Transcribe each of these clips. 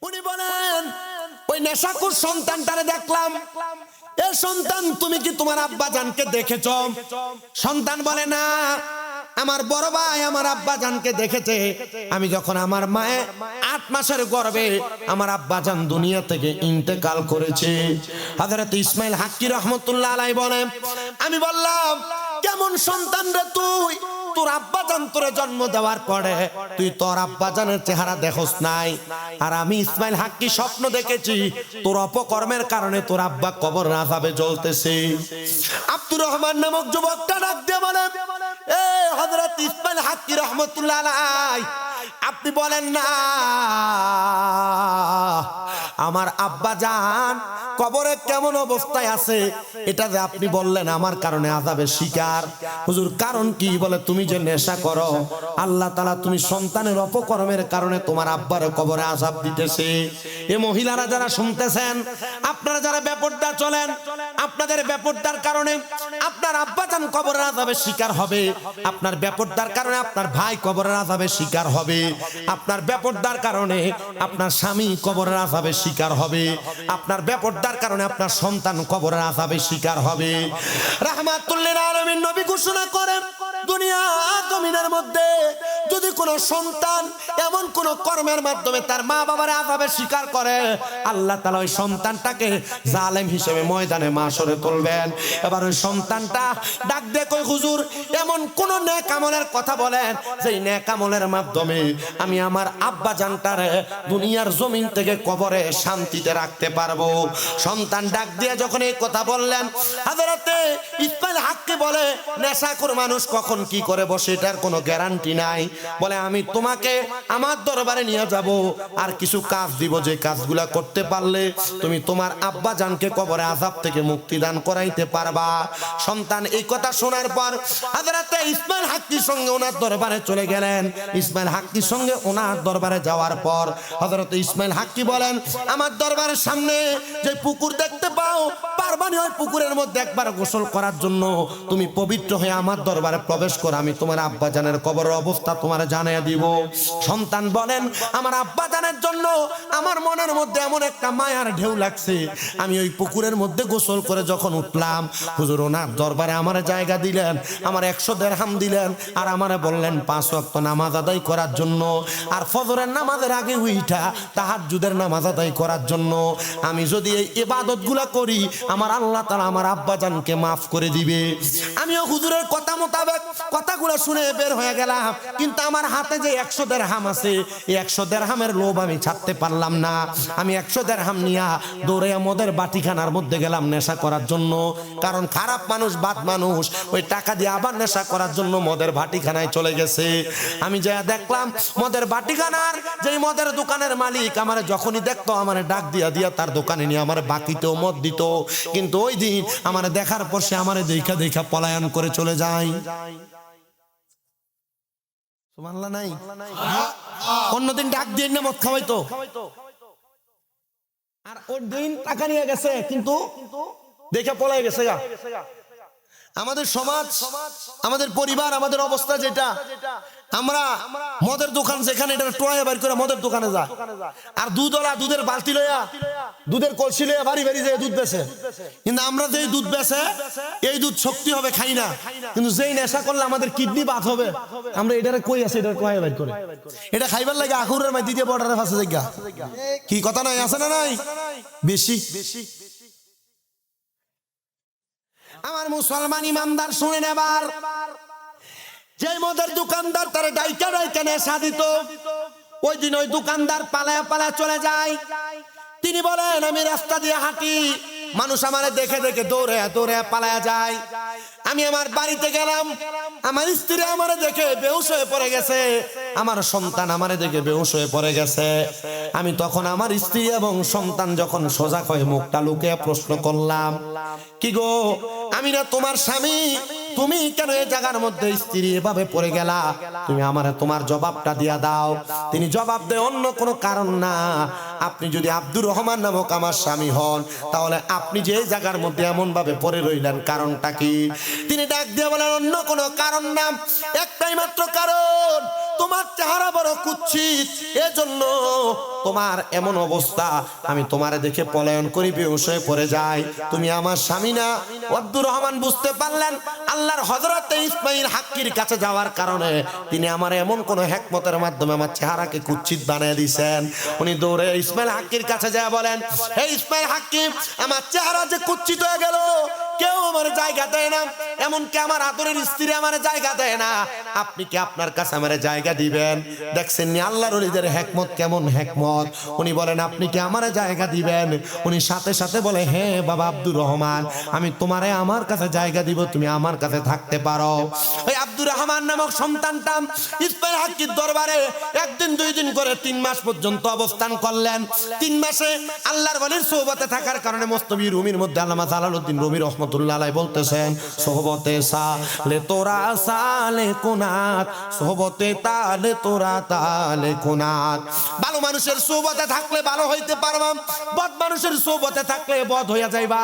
উনি বলেন ওই নেশাখোর সন্তানটারে দেখলাম, এ সন্তান তুমি কি তোমার আব্বাজানকে দেখেছ? সন্তান বলে না, আমার বড় ভাই আমার আব্বাজানকে দেখেছে। আমি যখন আমার মায়ের 8 মাসের গর্ভে আমার আব্বাজান দুনিয়া থেকে ইন্তেকাল করেছে। হযরত ইসমাইল হাক্কি রহমতুল্লাহ আলাইহি বলেন, আমি বললাম কেমন সন্তান রে তুই? তোর আব্বাজান তোরে জন্ম দেওয়ার পরে তুই তোর আব্বাজানের চেহারা দেখোস নাই, আর আমি ইসমাইল হাক্কি স্বপ্ন দেখেছি তোর অপকর্মের কারণে তোর আব্বা কবর আযাবে জ্বলতেছে। আব্দুর রহমান নামক যুবকটা ডাক দিয়ে বলে, এ হযরত ইসমাইল হাক্কি রহমতুল্লাহ আলাইহি, আপনি বলেন না আমার আব্বাজান কবরে কেমন অবস্থায় আছে, এটা যে আপনি বললেন আমার কারণে আযাবের শিকার। হুজুর কারণ কি? বলে তুমি যে নেশা করো, আল্লাহ তাআলা তুমি সন্তানের অপকর্মের কারণে তোমার আব্বার কবরে আযাব দিতেছে। এই মহিলারা যারা শুনতেছেন, আপনারা যারা বেপরদা চলেন, আপনাদের বেপরদার কারণে আপনার আব্বাজান কবরের আযাবের শিকার হবে, আপনার বেপরদার কারণে আপনার ভাই কবরের আযাবের শিকার হবে, আপনার বেপরদার কারণে আপনার স্বামী কবরের আযাবের শিকার হবে, আপনার বেপরদার কারণে আপনার সন্তান কবরের আযাবের শিকার হবে। রাহমাতুল লিল আলামিন নবী ঘোষণা করেন, দুনিয়া জমিনের মধ্যে যদি কোনো সন্তান এমন কোন কর্মের মাধ্যমে তার মা বাবার আযাবের শিকার করে, আল্লাহ তাআলা ওই সন্তানটাকে জালেম হিসেবে ময়দানে মাশরে তুলবেন। এবার ওই সন্তানটা ডাক দিয়ে কই, হুজুর এমন কোন নেক আমলের কথা বলেন যেই নেক আমলের মাধ্যমে আমি আমার আব্বাজানটারে দুনিয়ার জমিন থেকে কবরে শান্তিতে রাখতে পারবো। সন্তান ডাক দিয়ে যখন এই কথা বললেন, হযরতে ইসমাইল হাক্কি বলে, নেশাখোর মানুষ কখন কি করে বসে এটার কোনো গ্যারান্টি নাই। বলে আমি তোমাকে আমার দরবারে নিয়ে যাব, আর কিছু কাজ দিব, যে কাজগুলা করতে পারলে তুমি তোমার আব্বাজানকে কবরে আযাব থেকে মুক্তি দান করাইতে পারবা। সন্তান এই কথা শোনার পর হযরতে ইসমাইল হাক্কির সঙ্গে ওনার দরবারে চলে গেলেন। ইসমাইল হাক্কির সঙ্গে ওনার দরবারে যাওয়ার পর হযরতে ইসমাইল হাক্কি বলেন, আমার দরবারের সামনে যে পুকুর দেখতে পাও, পারবানি ওই পুকুরের মধ্যে একবার গোসল করার জন্য তুমি পবিত্র হয়ে আমার দরবারে প্রবেশ করো, আমি তোমার আব্বাজানের কবরের অবস্থা তোমার জানিয়ে দিব। সন্তান বলেন, আমার আব্বাজানের জন্য আমার মনের মধ্যে এমন একটা মায়ার ঢেউ লাগছে, আমি ওই পুকুরের মধ্যে গোসল করে যখন উঠলাম, হুজুর ওনার দরবারে আমার জায়গা দিলেন, আমার 100 দিরহাম দিলেন, আর আমারে বললেন 5 ওয়াক্ত নামাজ আদায় করার জন্য, আর ফজরের নামাজের আগে উইঠা তাহাজ্জুদের নামাজ আদায় করার জন্য। আমি যদি এই ইবাদতগুলা করি, আমার আল্লাহ তাআলা আমার আব্বাজানকে মাফ করে দিবে। আমিও হুজুরের কথা মোতাবেক কথাগুলো শুনে বের হয়ে গেলাম, কিন্তু আমার হাতে যে 100 দিরহাম আছে, এই 100 দিরহামের লোভ আমি ছাড়তে পারলাম না। আমি 100 দিরহাম নিয়া দৌড়ে মদের বাটিখানার মধ্যে গেলাম নেশা করার জন্য। কারণ খারাপ মানুষ, বাদ মানুষ ওই টাকা দিয়ে আবার নেশা করার জন্য মদের বাটিখানায় চলে গেছে। আমি যা দেখলাম মদের বাটিখানার যেই মদের দোকানের মালিক আমার যখনই দেখতো আমার ডাক দিয়া দিয়া তার দোকানে নিয়ে আমার বাকিতেও মদ দিত, কিন্তু ওই দিন আমার দেখার পর সে আমার দেখা দেখা পলায়ন করে চলে যায়। সুবহানাল্লাহ নাই? অন্যদিন ডাক দিয়ে না মদ খাওয়াইতো, আর ওই দিন টাকা নিয়ে গেছে কিন্তু দেখে পলাই গেছে। আমাদের সমাজ, আমাদের পরিবার, আমাদের অবস্থা যেটা, আমরা মদের দোকান যেখানে এটা টোয়া বাইর করে মদের দোকানে যা, আর দুধের বালতি লইয়া, দুধের কলসি লইয়া বাড়ি বাড়ি যেয়ে দুধ বেচে। কিন্তু আমরা যেই দুধ বেচে এই দুধ শক্তি হবে খাই না, কিন্তু যেই নেশা করলে আমাদের কিডনি বাত হবে, আমরা এটারে কই আছে এটা টোয়া বাইর করে এটা খাইবার লাগে আখুরের মাই দ্বিতীয় বর্ডারের পাশে জায়গা। কি কথা নাই, আছে না নাই? বেশি আমার মুসলমান ইমানদার শুনেন, এবার যে মদের দোকানদার তারা ডাইকা ডাইকা নেশা দিত, ওই দিন ওই দোকানদার পালায়া পালায়া চলে যায়। তিনি বলেন, আমি রাস্তা দিয়ে হাঁটি, মানুষ আমারে দেখে দেখে দৌড়ে দৌড়ে পালায়া যায়। আমি আমার বাড়িতে গেলাম, আমার স্ত্রী আমারে দেখে বেহুশ হয়ে পড়ে গেছে, আমার সন্তান আমারে দেখে বেহুশ হয়ে পড়ে গেছে। আমি তখন আমার স্ত্রী এবং সন্তান যখন সজাগ হয়ে মুখটা লুকিয়ে প্রশ্ন করলাম, কি গো, আমি না তোমার স্বামী, তুমি কেন এই জায়গার মধ্যে স্ত্রী এভাবে পড়ে গেলা? তুমি আমারে তোমার জবাবটা দিয়া দাও। তিনি জবাব দেয়, অন্য কোনো কারণ না, আপনি যদি আব্দুর রহমান নামক আমার স্বামী হন, তাহলে আপনি যে জায়গার মধ্যে এমন ভাবে পড়ে রইলেন, কারণটা কি? তিনি ডাক দিয়ে বলেন, অন্য কোনো কারণ না, একটাই মাত্র কারণ, তোমার চেহারা বড় কুৎসিত, এজন্য তোমার এমন অবস্থা, আমি তোমারে দেখে পলায়ন করি, বেহুশ হয়ে পড়ে যাই, তুমি আমার স্বামী না। আব্দুর রহমান বুঝতে পারলেন আল্লাহর হযরতে ইসমাইল হাক্কির কাছে যাওয়ার কারণে তিনি আমার এমন কোন হিকমতের মাধ্যমে আমার চেহারাকে কুৎসিত বানিয়ে দিয়েছেন। উনি দৌড়ে ইসমাইল হাক্কির কাছে যায় বলেন, হে ইসমাইল হাক্কি, আমার চেহারা যে কুৎসিত হয়ে গেল, কেউ আমার জায়গা দেয় না, এমনকি আমার আদরের স্ত্রী আমার জায়গা দেয় না, আপনি কি আপনার কাছে আমার জায়গা দিবেন? দেখছেন নি আল্লাহর ওলিদের হিকমত কেমন হিকমত। উনি বলেন, আপনি কি আমার জায়গা দিবেন? উনি সাথে সাথে বলে, হ্যাঁ বাবা আব্দুর রহমান, আমি তোমারে আমার কাছে জায়গা দিব, তুমি আমার কাছে থাকতে পারো। ওই আব্দুর রহমান নামক সন্তানটা ইসমাইল হাক্কির দরবারে একদিন দুই দিন করে 3 মাস পর্যন্ত অবস্থান করলেন। 3 মাসে আল্লাহর ওলির সোহবতে থাকার কারণে মস্তবি রুমির মধ্যে আল্লামা জালালউদ্দিন রুমি রহমাতুল্লাহ আলাইহি বলতেছেন, সোহবতে সালে তোরা সালে কুনাত, সোহবতে তালে তোরা তালে কুনাত। ভালো মানুষের সোহবতে থাকলে ভালো হইতে পারবা, বদ মানুষের সোহবতে থাকলে বদ হইয়া যাইবা।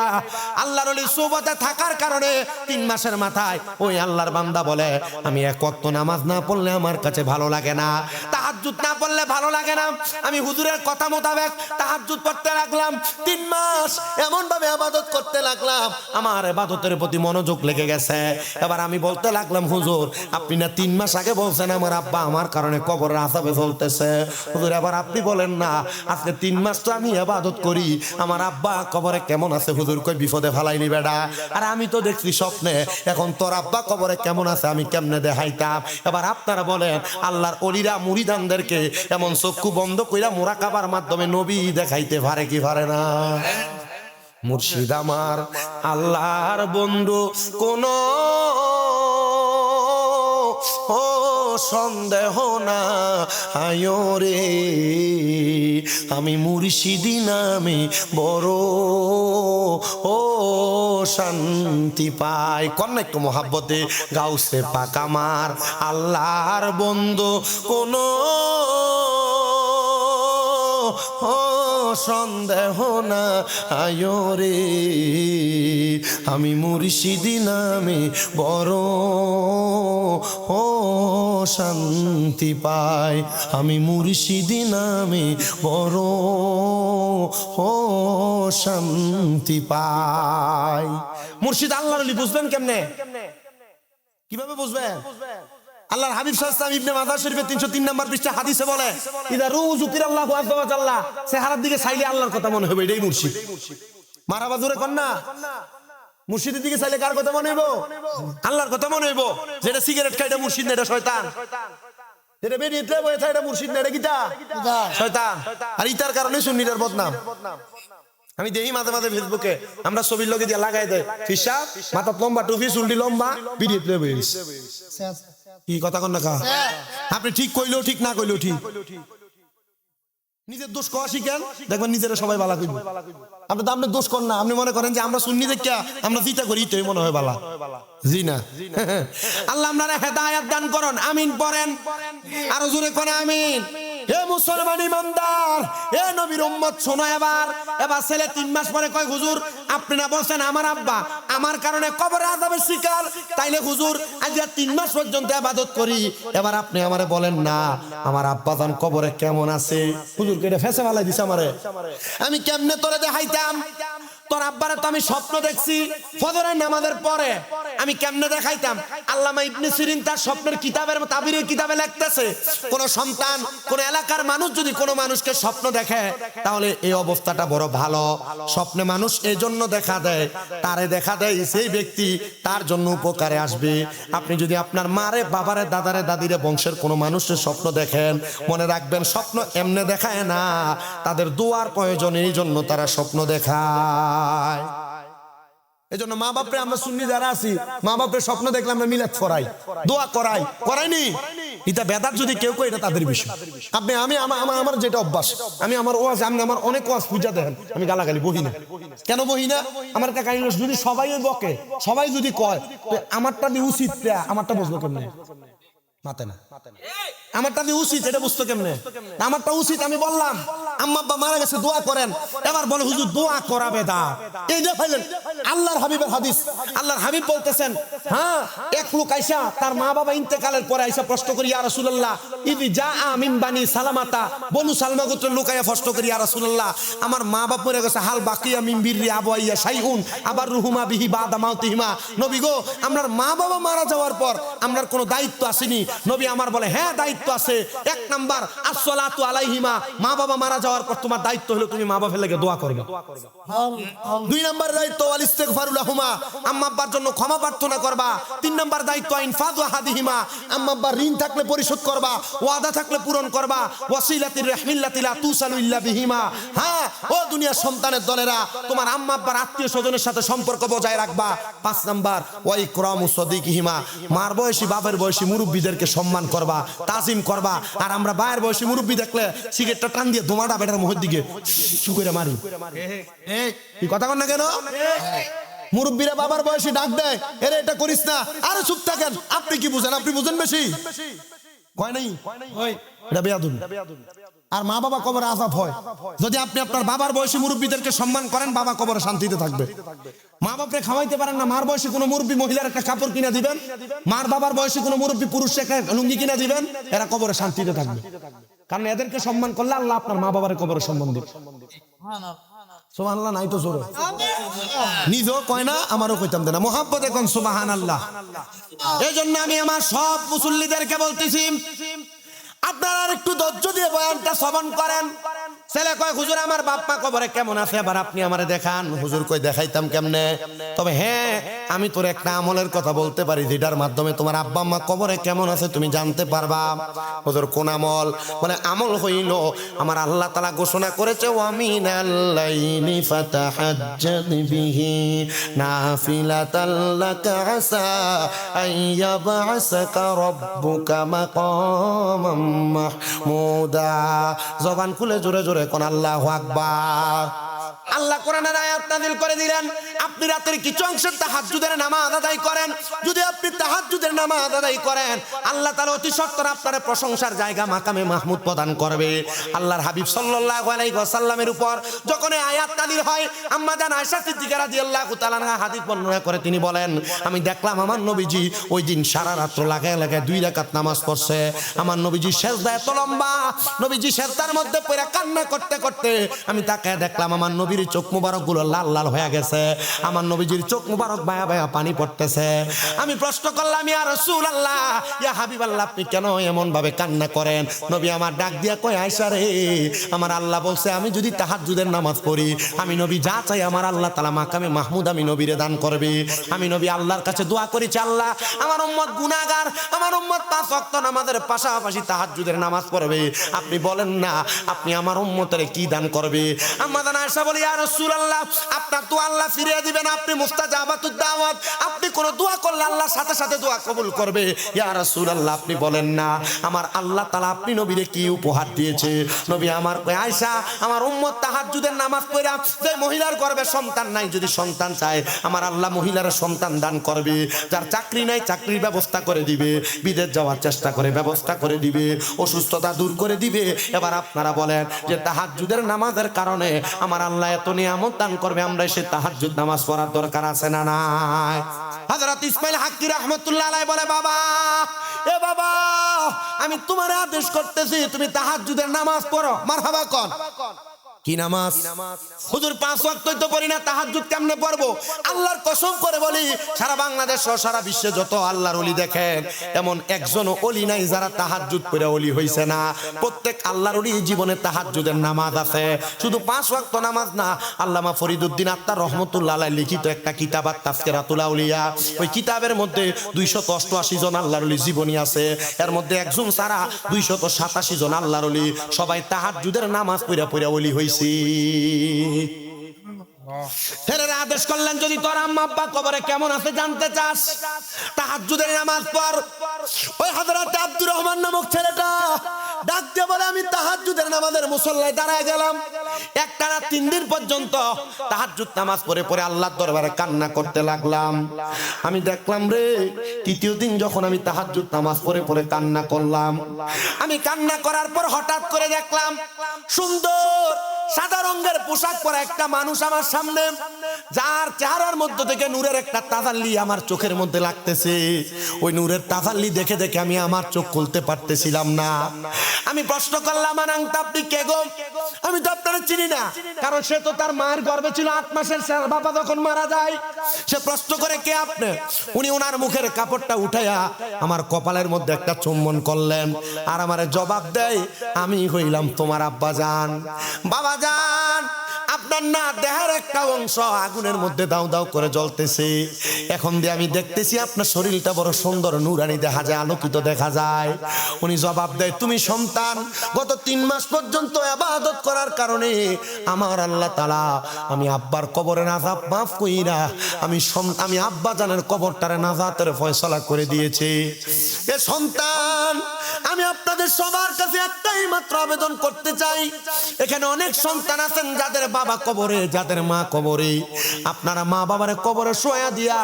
আল্লাহর ওলির সোহবতে থাকার কারণে 3 মাসের মাথায় ওই আল্লাহর বান্দা বলে, আমি এক ওয়াক্ত নামাজ না পড়লে আমার কাছে ভালো লাগে না, তাহাজ্জুদ না পড়লে ভালো লাগে না, আমি হুজুরের কথা মোতাবেক তাহাজ্জুদ পড়তে লাগলাম। 3 মাস এমন ভাবে ইবাদত করতে লাগলাম, আমার ইবাদতের প্রতি মনোযোগ লেগে গেছে। এবার আমি বলতে লাগলাম, হুজুর আপনি না 3 মাস আগে বলছেন আমার আব্বা আমার কারণে কবরের আযাবে চলতেছে, হুজুর এবার আপনি বলেন না, আজকে 3 মাস তো আমি ইবাদত করি, আমার আব্বা কবরে কেমন আছে? হুজুর কই বিপদে ফেলাইনি বেডা, আর আমি তো দেখছি স্বপ্নে, এখন তোর আব্বা কবরে কেমন আছে আমি কেমনে দেখাইতাম? এবার আপনারা বলেন, আল্লাহর ওলিরা মুরিদানদেরকে এমন চক্ষু বন্ধ কইরা মুরাকাবার মাধ্যমে নবী দেখাইতে পারে কি পারে না? মুর্শিদ আমার আল্লাহর বন্ধু, কোন ও সন্দেহ না আয়ো রে, আমি মুর্শিদি নামে বড় ও শান্তি পাই। কন একটু মহাব্বতে, গাউসে পাক আমার আল্লাহর বন্ধু, কোন ও সন্দেহ না আয়ো রে, আমি মুর্শিদি নামে বড় ও শান্তি পাই, আমি মুর্শিদি নামে বড় ও শান্তি পাই। মুর্শিদ আল্লাহর ওলি বুঝবেন কেমনে? কিভাবে বুঝবেন? আল্লাহর হাবিব সাল্লাল্লাহু আলাইহি ওয়াসাল্লাম ইবনে মাজাহ শরীফের 303 নম্বর পৃষ্ঠা হাদিসে বলে, ইদা রুযুকিরাল্লাহু আযজা ওয়া জাল্লা, চেহারার দিকে চাইলে আল্লাহর কথা মনে হবে, এটাই মুর্শিদ। মারহাবা জোরে কর না। মুর্শিদের দিকে চাইলে কার কথা মনে হইব? আল্লাহর কথা মনে হইব। যেটা সিগারেট খায় এটা মুর্শিদ না, এটা শয়তান। যেটা বেরিয়ে বয়ে থাকে এটা মুর্শিদ না, এটা কিটা? শয়তান। আর ইতার কারণে সুন্নিদের বদনাম। আমি দেখি মাঝে মাঝে ফেসবুকে আমরা ছবির লগে দিয়ে লাগাই দেয়, ফিসা মাথা লম্বা, টুপি চুলটি লম্বা, ভিডিও প্লে হয়ে গেছে। কি কথা কন না? আপনি ঠিক কইলেও ঠিক, না কইলেও ঠিক। নিজের দোষ কওয়া শিখেন, দেখবেন নিজেরা সবাই বালা কইব। আপনি তো আপনার দোষ করেন না, আপনি মনে করেন যে আমরা সুন্নি দেখা আমরা জিতা করি, তো মনে হয় বালা। জি না। আল্লাহ আপনারা হেদায়েত দান করুন, আমিন পড়েন, আরো জোরে কোন আমিন। হে মুসলমান ইমানদার, হে নবীর উম্মত, শোনো এবার। এবার ছেলে 3 মাস পরে কয়, হুজুর আপনি না বলছেন আমার আব্বা আমার কারণে কবরে আযাবের শিকার, তাইলে হুজুর আজ 3 মাস পর্যন্ত ইবাদত করি, এবার আপনি আমারে বলেন না আমার আব্বা জান কবরে কেমন আছে? হুজুর কে এটা ফেসে ফেলাই দিছে আমারে, আমি কেমনে তোরে দেখাইতাম? তোর আব্বারে তো আমি স্বপ্ন দেখছি ফজরের নামাজের পরে, আমি কেমনে দেখাইতাম? আল্লামা ইবনে সিরিন তার স্বপ্নের কিতাবের তাবিরের কিতাবে লিখতেছে, কোন সন্তান কোন এলাকার মানুষ যদি কোনো মানুষকে স্বপ্ন দেখে, তাহলে এই অবস্থাটা বড় ভালো। স্বপ্নে মানুষ এই জন্য দেখা দেয়, তারে দেখা দেয় সেই ব্যক্তি তার জন্য উপকারে আসবে। আপনি যদি আপনার মারে, বাবারে, দাদারে, দাদিরে, বংশের কোনো মানুষের স্বপ্ন দেখেন, মনে রাখবেন স্বপ্ন এমনে দেখায় না, তাদের দোয়ার প্রয়োজন, এই জন্য তারা স্বপ্ন দেখায়। এই জন্য মা বাপরে আমরা সুন্নি যারা আছি, মা বাপরে স্বপ্ন দেখলাম আমরা মিলাদ করাই, দোয়া করাই, করাইনি এটা বেদাত যদি কেউ কয়, এটা তাদের বিষয়। আপনি আমি আমার যেটা অভ্যাস, আমি আমার ওয়াজ, আমি আমার অনেক ওয়াজ পূজা দেখেন, আমি গালাগালি বহি না। কেন বহি না? আমার কাকা যদি সবাই বকে, সবাই যদি কয়, আমারটা দিয়ে উচিত, আমারটা বুঝলো কেমনে? মাতে না। আমারটা দিয়ে উচিত, এটা বুঝতো কেমনে? আমারটা উচিত আমি বললাম, আম্মা আব্বা মারা গেছে দোয়া করেন, এবার বলে হুজুর দোয়া করা বেদাত। এই যে ফাইলেন আল্লাহর হাবিবের হাদিস, আল্লাহর হাবিব বলতেছেন, হ্যাঁ এক লোক আইসা তার মা বাবা ইন্তেকালের পরে আইসা প্রশ্ন করি ইয়া রাসূলুল্লাহ ইদি জাআ মিন বানি সালামাতা, বনু সালমা গোত্রের লোক আইয়া প্রশ্ন করি ইয়া রাসূলুল্লাহ আমার মা বাবা মরে গেছে, হাল বাকিয়া মিন বিররি আবাইয়া শাইউন আবার রুহুমা বিহি বাদা মাউতিহিমা, নবী গো আপনার মা বাবা মারা যাওয়ার পর আপনার কোনো দায়িত্ব আসেনি? নবী আমার বলে হ্যাঁ দায়িত্ব আছে। এক নাম্বার আসসালাতু আলাইহিমা, মা বাবা মারা যাওয়ার পর তোমার দায়িত্ব হলো তুমি মা বাবার লাগে দোয়া করবে। দুই নাম্বার দায়িত্ব ওয়াল ইস্তিগফারু লাহুমা, আম্মা আব্বার জন্য ক্ষমা প্রার্থনা করবা। তিন নাম্বার দায়িত্ব ইনফাযু হাদিহিমা, আম্মা আব্বার ঋণ থাকলে পরিশোধ করবা, ওয়াদা থাকলে পূরণ করবা। ওয়াসিলাতির রাহমিল্লাতি লা তুসালু ইল্লা বিহিমা, হ্যাঁ ও দুনিয়ার সন্তানের দলেরা তোমার আম্মা আব্বার আত্মীয় স্বজনের সাথে সম্পর্ক বজায় রাখবা। পাঁচ নাম্বার ওয়া ইকরামু সাদিকিহিমা, মার বয়সী বাপের বয়সী মুরব্বীদেরকে সম্মান করবা, তাজিম করবা। আর আমরা ভাইয়ের বয়সী মুরব্বী দেখলে সিগারেটটা টান দিয়ে ধোঁয়াটা বেটার মুখের দিকে শু করে মারি। এই কথা কন না কেন? মুরব্বীরা বাবার বয়সী ডাক দেয়, এরে এটা করিস না, আরে চুপ থাকেন, আপনি কি বুঝেন? আপনি বুঝেন বেশি কয় নাই, এটা বেয়াদবি। আর মা বাবা কবরে আযাব হয়। যদি আপনি আপনার বাবার বয়সী মুরব্বীদেরকে সম্মান করেন, বাবা কবরে শান্তিতে থাকবে। মা বাপরে খাওয়াইতে পারেন না, মার বয়সী কোনো মুরব্বী মহিলার একটা কাপড় কিনে দিবেন, মার বাবার বয়সী কোনো মুরব্বী পুরুষকে একটা লুঙ্গি কিনে দিবেন, এরা কবরে শান্তিতে থাকবে। কারণ এদেরকে সম্মান করলে আল্লাহ আপনার মা বাবার কবরে সম্মান দিবে। সুবহানাল্লাহ নাই তো জোরে নিজেও কয় না, আমারও কইতাম দেনা মোহাব্বতে কোন সুবহানাল্লাহ। এই জন্য আমি আমার সব মুসল্লিদেরকে বলতেছি আপনারা আর একটু ধৈর্য দিয়ে বয়ানটা শ্রবণ করেন। ছেলে কয় হুজুর আমার বাপ মা কবরে কেমন আছে, আবার আপনি আমারে দেখান। হুজুর কই দেখাইতাম কেমনে? তবে হ্যাঁ আমি তোর একটা আমলের কথা বলতে পারি যেটার মাধ্যমে তোমার আব্বা আম্মা কবরে কেমন আছে তুমি জানতে পারবা। হুজুর কোন আমল? বলে আমল হইল আমার আল্লাহ তাআলা ঘোষণা করেছে ওয়া মিনাল লাইলি ফাতাহাজ্জাদ বিহি নাফিলাতাল লাকা আসা আইয়াবআসাকা রাব্বুকা মাকামাম মাহমুদা। জবান খুলে জোরে জোরে কোন আল্লাহু আকবার। আল্লাহ কোরআনের আয়াত নাযিল করে দিলেন, আপনি রাতের কিছু অংশ তাহাজ্জুদের নামাজ আদায় করেন। যদি আপনি তাহাজ্জুদের নামাজ আদায় করেন, আল্লাহ তাআলা অতি সত্বর আপনার প্রশংসার জায়গা মাকামে মাহমুদ প্রদান করবে। আল্লাহর হাবিব সাল্লাল্লাহু আলাইহি ওয়াসাল্লামের উপর যখন এই আয়াত নাযিল হয়, আম্মা জান আয়েশা সিদ্দিকা রাদিয়াল্লাহু তাআলা আনহা হাদিস বর্ণনা করে তিনি বলেন, আমি দেখলাম আমার নবীজি ওই দিন সারা রাত লাগায় লাগায় 2 রাকাত নামাজ পড়ছে। আমার নবীজি সিজদা এত লম্বা, নবীজি সিজদার মধ্যে পড়ে কান্না করতে করতে আমি তাকায় দেখলাম আমার নবীর চোখ মুবারক গুলো লাল লাল হয়ে গেছে, আমার নবীজির চোখ মুবারক বায়া বায়া পানি পড়তেছে। আমি প্রশ্ন করলাম ইয়া রাসূলুল্লাহ, ইয়া হাবিবাল্লাহ, আপনি কেন এমন ভাবে কান্না করেন? নবী আমার ডাক দিয়া কয়, আয়েশা রে, আমার আল্লাহ বলছে আমি যদি তাহাজ্জুদের নামাজ পড়ি, আমি নবী যা চাই আমার আল্লাহ তাআলা মাকামে মাহমুদ আমি নবীরে দান করবে। আমি নবী আল্লাহর কাছে দোয়া করেছি, আল্লাহ আমার উম্মত গুনাহগার, আমার উম্মত 5 ওয়াক্ত নামাজের পাশাপাশি তাহাজ্জুদের নামাজ পড়বে, আপনি বলেন না আপনি আমার উম্মতের কি দান করবে? আম্মা জান আয়েশা বলি ইয়া রাসূলুল্লাহ, আপনার দোয়া আল্লাহ ফিরিয়ে দিবেন, আপনি মুস্তাজাবাতুদ দাওয়াত, আপনি কোন দোয়া করলে আল্লাহ সাথে সাথে দোয়া কবুল করবে। ইয়া রাসূলুল্লাহ, আপনি বলেন না আমার আল্লাহ তাআলা আপনি নবীরে কি উপহার দিয়েছে? নবী আমার কয়, আয়েশা আমার উম্মত তাহাজ্জুদের নামাজ পড়া যে মহিলার গর্ভে সন্তান নাই, যদি সন্তান চায় আমার আল্লাহ মহিলার সন্তান দান করবে। যার চাকরি নাই চাকরির ব্যবস্থা করে দিবে, বিদেশ যাওয়ার চেষ্টা করে ব্যবস্থা করে দিবে, অসুস্থতা দূর করে দিবে। এবার আপনারা বলেন যে তাহাজ্জুদের নামাজের কারণে আমার আল্লাহ এত নিয়ামত দান করবে, আমরা সে তাহাজ্জুদ নামাজ পড়ার দরকার আছে না নাই? হযরত ইসমাঈল হাক্কি রাহমাতুল্লাহ আলাইহি বলে, বাবা এ বাবা আমি তোমার আদেশ করতেছি তুমি তাহাজ্জুদের নামাজ পড়ো। মারহাবা কোন কি নামাজ? হুজুর 5 ওয়াক্তই তো পড়ি না, তাহাজ্জুদ কেমনে পড়বো? আল্লাহর কসম করে বলি সারা বাংলাদেশ সহ সারা বিশ্বে যত আল্লাহর ওলি দেখেন, এমন একজনও ওলি নাই যারা তাহাজ্জুদ পড়ে ওলি হইছে না। প্রত্যেক আল্লাহর ওলি জীবনে তাহাজ্জুদের নামাজ আছে। শুধু 5 ওয়াক্ত নামাজ না, আল্লামা ফরিদউদ্দিন আত্তার রহমাতুল্লাহ আলাইহি লিখিত একটা কিতাব তাযকিরাতুল আউলিয়া, ওই কিতাবের মধ্যে 288 জন আল্লাহর ওলি জীবনী আছে। এর মধ্যে একজন ছাড়া 287 জন আল্লাহর ওলি সবাই তাহাজ্জুদের নামাজ পড়ে পড়ে ওলি হইছে। ফেরেরা আদেশ করলেন, যদি তোর আম্মা আব্বা কবরে কেমন আছে জানতে চাস, তাহাজ্জুদের নামাজ পড়। ওই হযরত আব্দুর রহমান নামক ছেলেটা ডাক দিয়ে বলে আমি তাহাজ্জুদের নামাজের মুসল্লায় দাঁড়ায় গেলাম। একটানা 3 দিন পর্যন্ত তাহাজ্জুদ নামাজ পড়ে পড়ে আল্লাহর দরবারে কান্না করতে লাগলাম। আমি দেখলাম রে, 3য় দিন যখন আমি তাহাজ্জুদ নামাজ পড়ে পড়ে কান্না করলাম, আমি কান্না করার পর হঠাৎ করে দেখলাম সুন্দর সাদা রঙের পোশাক পরা একটা মানুষ আমার সামনে, যার চেহারার মধ্যে থেকে নূরের একটা তাজাল্লি আমার চোখের মধ্যে লাগতেছে। ওই নূরের তাজাল্লি দেখে দেখে আমি আমার চোখ খুলতে পারতেছিলাম না। আমি প্রশ্ন করলাম, আনাংতা, আপনি কে গো? আমি তো আপনারা চিনি না, কারণ সে তো তার মায়ের গর্ভে ছিল 8 মাসের। সে বাবা যখন মারা যায়, সে প্রশ্ন করে কে আপনি? উনি ওনার মুখের কাপড়টা উঠাইয়া আমার কপালের মধ্যে একটা চুম্বন করলেন, আর আমারে জবাব দেয়, আমি হইলাম তোমার আব্বাজান। বাবাজান, আপনার না দেহের একটা অংশ আগুনের মধ্যে দাউ দাউ করে জ্বলতেছে। এখন দিয়ে আমি দেখতেছি আপনার শরীরটা বড় সুন্দর, নূরানি দেখা যায়, আলোকিত দেখা যায়। উনি জবাব দেয়, তুমি সন্তান গত 3 মাস পর্যন্ত ইবাদত করার কারণে আমার আল্লাহ তাআলা আমি আব্বার কবরে আযাব মাফ কইরা আমি আব্বা জানের কবরটারে নাজাতের ফয়সালা করে দিয়েছে। এ সন্তান, আমি আপনাদের সবার কাছে একটাই মাত্র আবেদন করতে চাই, এখানে অনেক সন্তান আছেন যাদের বাবা কবরে, যাদের মা কবরে। আপনারা মা বাবার কবরে শোয়া দিয়া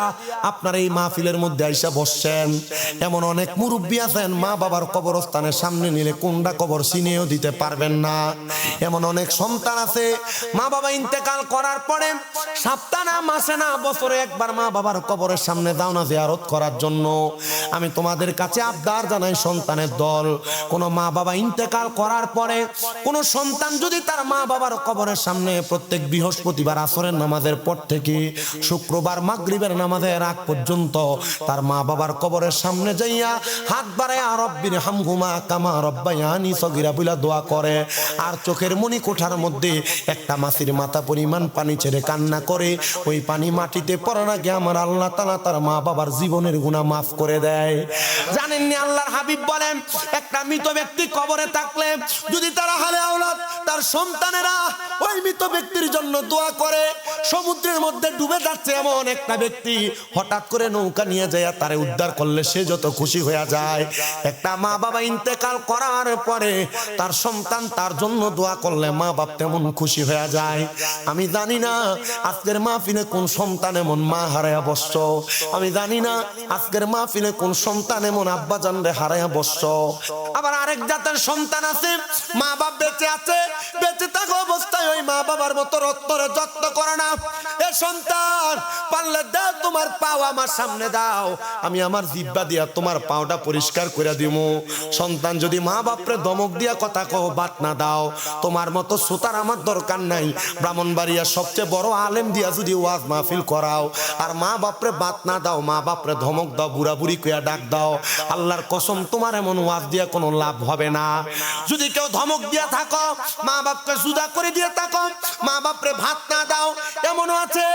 আপনারা এই মাহফিলের মধ্যে আইসা বসছেন। এমন অনেক মুরব্বী আছেন মা বাবার কবরস্থানের সামনে নিলে কোনটা কবর চিনেও দিতে পারবেন না। এমন অনেক সন্তান আছে মা বাবা ইন্তেকাল করার পরে সপ্তাহ না, মাসে না, বছরে একবার মা বাবার কবরের সামনে দাও না জিয়ারত করার জন্য। আমি তোমাদের কাছে আবদার জানাই, সন্তানের দল, কোন মা বাবা ইন্তেকাল করার পরে কোন সন্তান যদি তার মা বাবার কবরের সামনে প্রত্যেক বৃহস্পতিবার আসরের নামাজের পর থেকে শুক্রবার মাগরিবের নামাজের আগ পর্যন্ত তার মা বাবার কবরের সামনে যাইয়া হাত বাড়ায় রব্বির হামহুমা কামা রব্বায়ানি সগীরা বলে দোয়া করে, আর চোখের মনি কোঠার মধ্যে একটা মাছির মাথা পরিমাণ পানি ছেড়ে কান্না করে, ওই পানি মাটিতে পড়ার আগে আমার আল্লাহ তাআলা তার মা বাবার জীবনের গুনাহ মাফ করে দেয়। জানেননি আল্লাহর হাবিব বলেন, একটা মৃত ব্যক্তি কবরে থাকলে যদি তার হালে আওলাদ, তার সন্তানেরা ওই মৃত ব্যক্তির জন্য দোয়া করে, সমুদ্রের মধ্যে ডুবে যাচ্ছে এমন একটা ব্যক্তি হঠাৎ করে নৌকা নিয়ে যায় তারে উদ্ধার করলে সে যত খুশি হয়ে যায়, একটা মা বাবা ইন্তেকাল করার পরে তার সন্তান তার জন্য দোয়া করলে মা বাপ তেমন খুশি হয়ে যায়। আমি জানি না আজকের মাহফিলে কোন সন্তান এমন মা হারায়া বসছ, আমি জানি না আজকের মাহফিলে কোন সন্তান এমন আব্বা জানরে হারায়া বসছ। আবার আরেক জাতের সন্তান আছে, মা বাপ বেঁচে আছে, বেঁচে থাকা অবস্থায় ওই মা বাবার মতো রত্তরে যত্ন করে না। এ সন্তান, পারলে দাও তোমার পাও আমার সামনে দাও, আমি আমার জিহ্বা দিয়া তোমার পাওটা পরিষ্কার করে দিব। সন্তান যদি মা বাপরে ধমক দিয়া কথা কও, বাত না দাও, তোমার মতো সুতার আমার দরকার নাই। ব্রাহ্মণবাড়িয়া সবচেয়ে বড় আলেম দিয়া যদি ওয়াজ মাহফিল করাও আর মা বাপরে বাত না দাও, মা বাপরে ধমক দাও, বুড়া বুড়ি কইয়া ডাক দাও, আল্লাহর কসম তোমার এমন ওয়াজ দিয়া কোনো লাভ হবে না। যদি কেউ ধমক দিয়া থাকো, মা বাপকে জুদা করে দিয়ে থাকো, মা বাপরে ভাত না দাও, এমনও আছে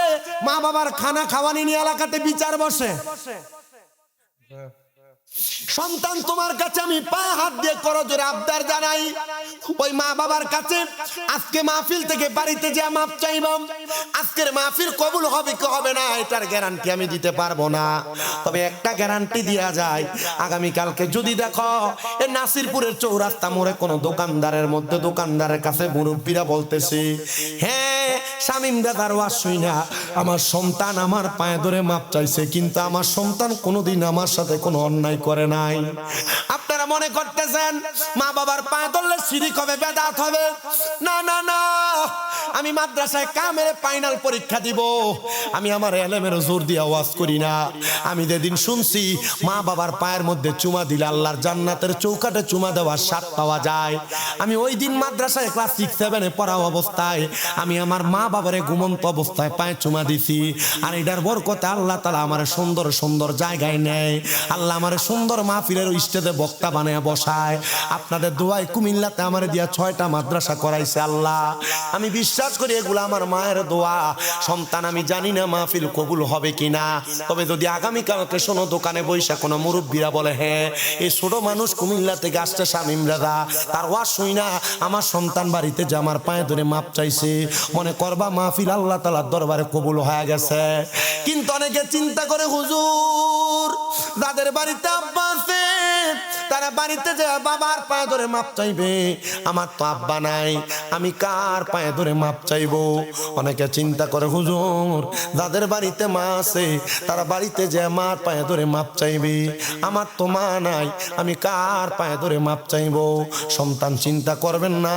মা বাবার খানা খাওয়ানি নিয়ে এলাকাতে বিচার বসে। সন্তান, তোমার কাছে আমি পায়ে হাত দিয়ে করজোরে আবদার জানাই, ওই মা বাবার কাছে আজকে মাহফিল থেকে বাড়িতে যে মাপ চাইব। আজকের মাহফিল কবুল হবে কি হবে না এটার গ্যারান্টি আমি দিতে পারবো না, তবে একটা গ্যারান্টি দেয়া যায়, আগামী কালকে যদি দেখো এই নাসিরপুরের চৌরাস্তা মোড়ে কোনো দোকানদারের মধ্যে দোকানদারের কাছে মুরব্বীরা বলতেছে, হ্যাঁ শামীম দাদার ওয়াজ শুইনা আমার সন্তান আমার পায়ে ধরে মাপ চাইছে, কিন্তু আমার সন্তান কোনোদিন আমার সাথে কোনো অন্যায় করে নাই। আপনারা মনে করতেছেন মা বাবার পায়ে ধরলে শিরক হবে, বেদাত হবে? না না না, আমি মাদ্রাসায় কামেরে ফাইনাল পরীক্ষা দিব, আমি আমার এলেমের জোর দিয়ে ওয়াজ করি না। আমি যেদিন শুনছি মা বাবার পায়ের মধ্যে চুমা দিলে আল্লাহর জান্নাতের চৌকাটে চুমা দেওয়ার স্বাদ পাওয়া যায়, আমি ওই দিন মাদ্রাসায় ক্লাস 6-7 পড়া অবস্থায় আমি আমার মা বাবারে ঘুমন্ত অবস্থায় পায়ে চুমা দিছি। আর এটার বরকতে আল্লাহ তাআলা আমার সুন্দর সুন্দর জায়গায় নেয়, আল্লাহ আমার সুন্দর মাহফিলের স্টেজে বক্তা বানায় বসায়। আপনাদের দোয়ায় কুমিল্লাতে আমার দিয়া 6টা মাদ্রাসা করাইছে আল্লাহ। আমি বিশ্বাস বিশ্বাস করি এগুলো আমার মায়ের দোয়া। সন্তান আমি জানি না মাহফিল কবুল হবে কিনা, তবে যদি আগামীকালকে শোনো দোকানে বৈশা কোনো মুরব্বীরা বলে হ্যাঁ এই ছোট মানুষ কুমিল্লা থেকে আসছে শামীম রাজা, তার ওয়াজ শুই না আমার সন্তান বাড়িতে যে আমার পায়ে ধরে মাপ চাইছে, মনে করবা মাহফিল আল্লাহ তাআলার দরবারে কবুল হয়ে গেছে। কিন্তু অনেকে চিন্তা করে হুজুর যাদের বাড়িতে আব্বা আছে তারা বাড়িতে যে বাবার পায়ে ধরে মাপ চাইবে, আমার তো আব্বা নাই আমি কার পায়ে ধরে মাপ চাইবো। অনেকে চিন্তা করে হুজুর যাদের বাড়িতে মা আছে তারা বাড়িতে যে মার পায়ে ধরে মাপ চাইবে, আমার তো মা নাই আমি কার পায়ে ধরে মাপ চাইবো। সন্তান চিন্তা করবেন না,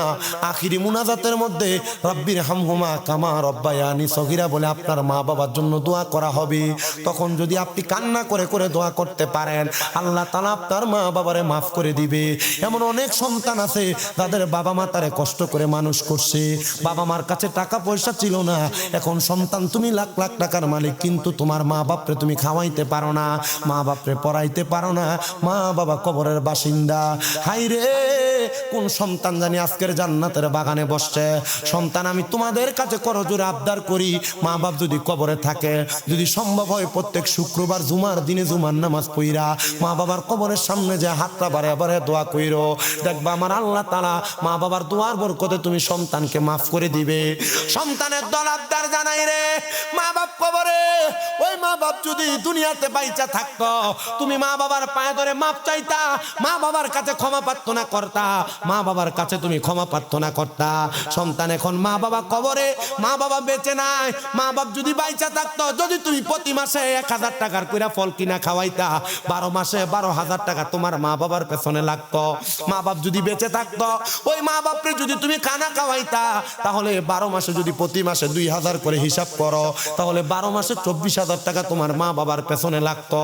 আখিরি মুনাজাতের মধ্যে রব্বির হামহুমা কামা রব্বায়ানি সগীরা বলে আপনার মা বাবার জন্য দোয়া করা হবে। তখন যদি আপনি কান্না করে করে দোয়া করতে পারেন আল্লাহ তাআলা আপনার মা বাবারে মাফ করে দিবে। এমন অনেক সন্তান আছে যাদের বাবা মা তারে কষ্ট করে মানুষ করছে, বাবা মার কাছে টাকা পয়সা ছিল না, এখন সন্তান তুমি লাখ লাখ টাকার মালিক কিন্তু তোমার মা বাপরে তুমি খাওয়াইতে পারো না, মা বাপরে পড়াইতে পারো না, মা বাবা কবরের বাসিন্দা। হাই রে কোন সন্তান জানি আজকের জান্নাতের বাগানে বসছে। সন্তান আমি তোমাদের কাছে করজোরে আবদার করি, মা বাপ যদি কবরে থাকে যদি সম্ভব হয় প্রত্যেক শুক্রবার জুমার দিনে জুমার নামাজ পড়া মা বাবার কবরের সামনে যে হাতটা বারে বারে দোয়া কইরো, দেখবা আমার আল্লাহ তাআলা মা বাবার দোয়ার বরকতে তুমি সন্তানকে মাফ করে দিবে। সন্তানের দল আবদার জানাই রে, মা বাপ কবরে, ওই মা বাপ যদি দুনিয়াতে বাইচা থাকতো তুমি মা বাবার পায়ে ধরে মাপ চাইতা, মা বাবার কাছে ক্ষমা প্রার্থনা করতা, মা বাবার কাছে তুমি ক্ষমা প্রার্থনা করতা। সন্তান এখন মা বাবা কবরে, মা বাবা বেঁচে নাই, মা বাপ যদি বাইচা থাকতো যদি তুমি প্রতি মাসে 1000 টাকার কইরা ফল কিনা খাওয়াইতা, 12 মাসে 12,000 টাকা তোমার মা বাবার পেছনে লাগতো। মা বাপ যদি বেঁচে থাকতো ওই মা বাপরে যদি তুমি খানা খাওয়াইতা তাহলে 12 মাসে যদি প্রতি মাসে 2000 করে হিসাব করো তাহলে 12 মাসে 24,000 টাকা তোমার মা বাবার পেছনে লাগতো।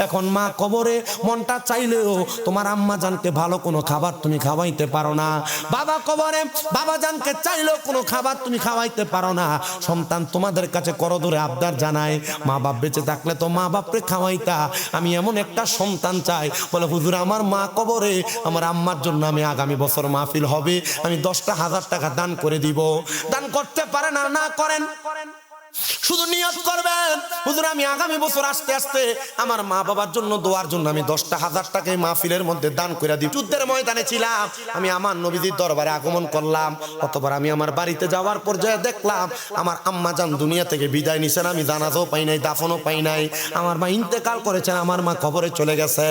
এখন মা কবরে, মনটা চাইলেও তোমার আম্মা জানকে ভালো কোনো খাবার তুমি খাওয়াইতে পারো না, বাবা কবরে বাবা জানকে চাইলেও কোনো খাবার তুমি খাওয়াইতে পারো না। সন্তান তোমাদের কাছে করজোরে আবদার জানায়, মা বাপ বেঁচে থাকলে তো মা বাপরে খাওয়াইতা। আমি এমন একটা সন্তান চাই বলে হুজুর আমার মা কবরে, আমার আম্মার জন্য আমি আগামী বছর মাহফিল হবে আমি 10,000 টাকা দান করে দিব। দান করতে পারেন আর না করেন, শুধু নিয়ত করবেন হুজুর আমি আগামী বছর আস্তে আস্তে আমার মা বাবার জন্য দোয়ার জন্য আমি 10,000 টাকা মাহফিলের মধ্যে দান করে দিই। যুদ্ধের ময়দানে ছিলাম, আমি আমার নবীজির দরবারে আগমন করলাম, অতবার আমি আমার বাড়িতে যাওয়ার পর যা দেখলাম আমার আম্মা জান দুনিয়া থেকে বিদায় নিছেন, আমি জানাজাও পাই নাই, দাফনও পাই নাই, আমার মা ইন্তেকাল করেছেন, আমার মা কবরে চলে গেছে।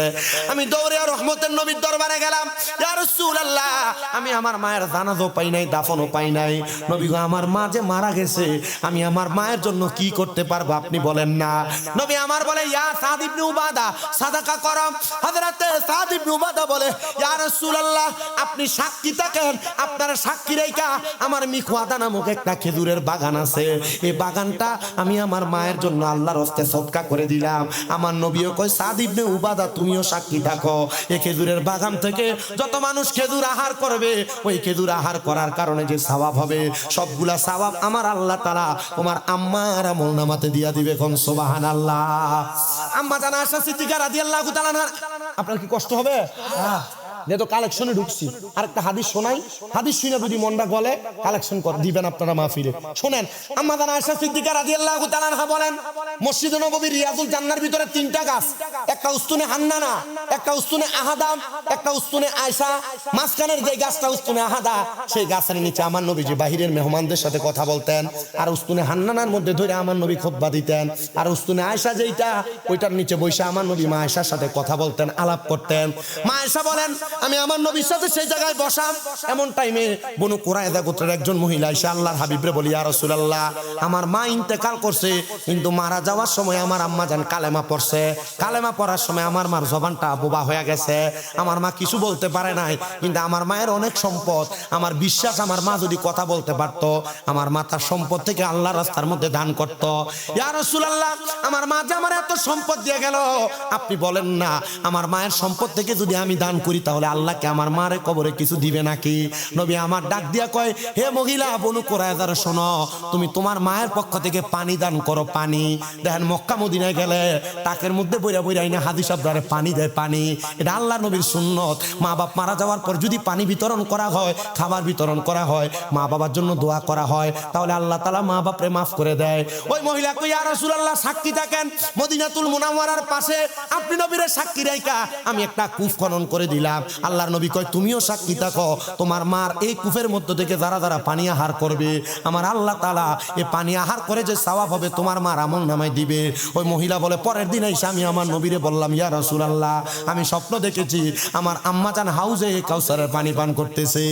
আমি দৌড়ে রহমতের নবীর দরবারে গেলাম, ইয়া রাসূলুল্লাহ আমি আমার মায়ের জানাজাও পাই নাই, দাফনও পাই নাই, নবী গো আমার মা যে মারা গেছে আমি আমার মায়ের জন্য কি করতে পারবো আপনি বলেন না। নবী আমার বলে ইয়া সাদ ইবনে উবাদা সাদাকা করম। হযরতে সাদ ইবনে উবাদা বলে ইয়া রাসূলুল্লাহ আপনি সাক্ষী থাকেন, আপনার সাক্ষী রেখা আমার মিখওয়াদা নামক একটা খেজুরের বাগান আছে, এই বাগানটা আমি আমার মায়ের জন্য আল্লাহর হস্তে সদকা করে দিলাম। আমার নবীও কয় সাদ ইবনে উবাদা তুমিও সাক্ষী থাকো, এই খেজুরের বাগান থেকে যত মানুষ খেজুর আহার করবে ওই খেজুর আহার করার কারণে যে সওয়াব হবে সবগুলা সওয়াব আমার আল্লাহ তাআলা তোমার আম্মার আমলনামাতে দিয়া দিবে। কোন সুবহানাল্লাহ। আম্মা জানা আয়েশা সিদ্দিকা রাদিয়াল্লাহু তাআলা আনহা, আপনার কি কষ্ট হবে? যেহেতু কালেকশনে ঢুকছি আরেকটা হাদিস শোনাই, হাদিস শুনে যদি মনটা গলে কালেকশন করে দিবেন আপনারা মাহফিলে। শুনেন আম্মা জানা আয়েশা সিদ্দিকা রাদিয়াল্লাহু তাআলা আনহা বলেন মসজিদে নববী রিয়াজুল জান্নার ভিতরে 3টা গাছ, একটা উস্তুনে হান্নানা, একটা উস্তুনে আহাদাম, একটা উস্তুনে আয়েশা, মাঝখানের যে গাছটা উস্তুনে আহাদা সেই গাছের নিচে আমার নবীজি বাহিরের মেহমানদের সাথে কথা বলতেন, আর উস্তুনে হান্নানার মধ্যে ধরে আমার নবী খুতবা দিতেন, আর উস্তুনে আয়েশা যেইটা ওইটার নিচে বসে আমার নবী মা আয়েশার সাথে কথা বলতেন, আলাপ করতেন। মা আয়েশা বলেন আমি আমার নবীর সাথে সেই জায়গায় বসাম, এমন টাইমে বনু কুরায়দা গোত্রের একজন মহিলা এসে আল্লাহর হাবিবরে বলি ইয়া রাসূলুল্লাহ আমার মা ইন্তেকাল করছে কিন্তু মারা যাওয়ার সময় আমার আম্মা জান কালেমা পড়ছে, কালেমা পড়ার সময় আমার মার জবানটা বোবা হয়ে গেছে, আমার মা কিছু বলতে পারে নাই, কিন্তু আমার মায়ের অনেক সম্পদ, আমার বিশ্বাস আমার মা যদি কথা বলতে পারতো আমার মা তার সম্পদ থেকে আল্লাহর রাস্তার মধ্যে দান করতো। ইয়া রাসূলুল্লাহ আমার মা যে আমার এত সম্পদ দিয়ে গেল, আপনি বলেন না আমার মায়ের সম্পদ থেকে যদি আমি দান করি তাহলে তাহলে আল্লাহকে আমার মারে কবরে কিছু দিবে নাকি? নবী আমার ডাক দিয়া কয়, হে মহিলা বনু কুরায়জার শোনো, তুমি তোমার মায়ের পক্ষ থেকে পানি দান করো। পানি দেখেন মক্কা মদিনায় গেলে তাকের মধ্যে বইরা বইরা আইনা হাদিস আবরারে পানি দেয়। পানি এটা আল্লাহ নবীর সুন্নত। মা বাপ মারা যাওয়ার পর যদি পানি বিতরণ করা হয়, খাবার বিতরণ করা হয়, মা বাবার জন্য দোয়া করা হয়, তাহলে আল্লাহ তাআলা মা বাপরে মাফ করে দেয়। ওই মহিলা কই, ইয়া রাসূলুল্লাহ সাক্ষী থাকেন মদিনাতুল মুনাওয়ারার পাশে আপনি নবীর সাক্ষী রাইকা আমি একটা কূপ খনন করে দিলাম। আল্লাহর নবী কয়, তুমিও সাক্ষী থাকো, তোমার মার এই কূপের মধ্য থেকে যারা যারা পানি আহার করবে, আমার আল্লাহ তাআলা এই পানি আহার করে যে সওয়াব হবে তোমার মার আমল নামায় দিবে। ওই মহিলা বলে, পরের দিন এসে আমি আমার নবীরে বললাম, ইয়া রাসূলুল্লাহ আমি স্বপ্ন দেখেছি আমার আম্মাজান হাউজে কাউসারের পানি পান করতেছে।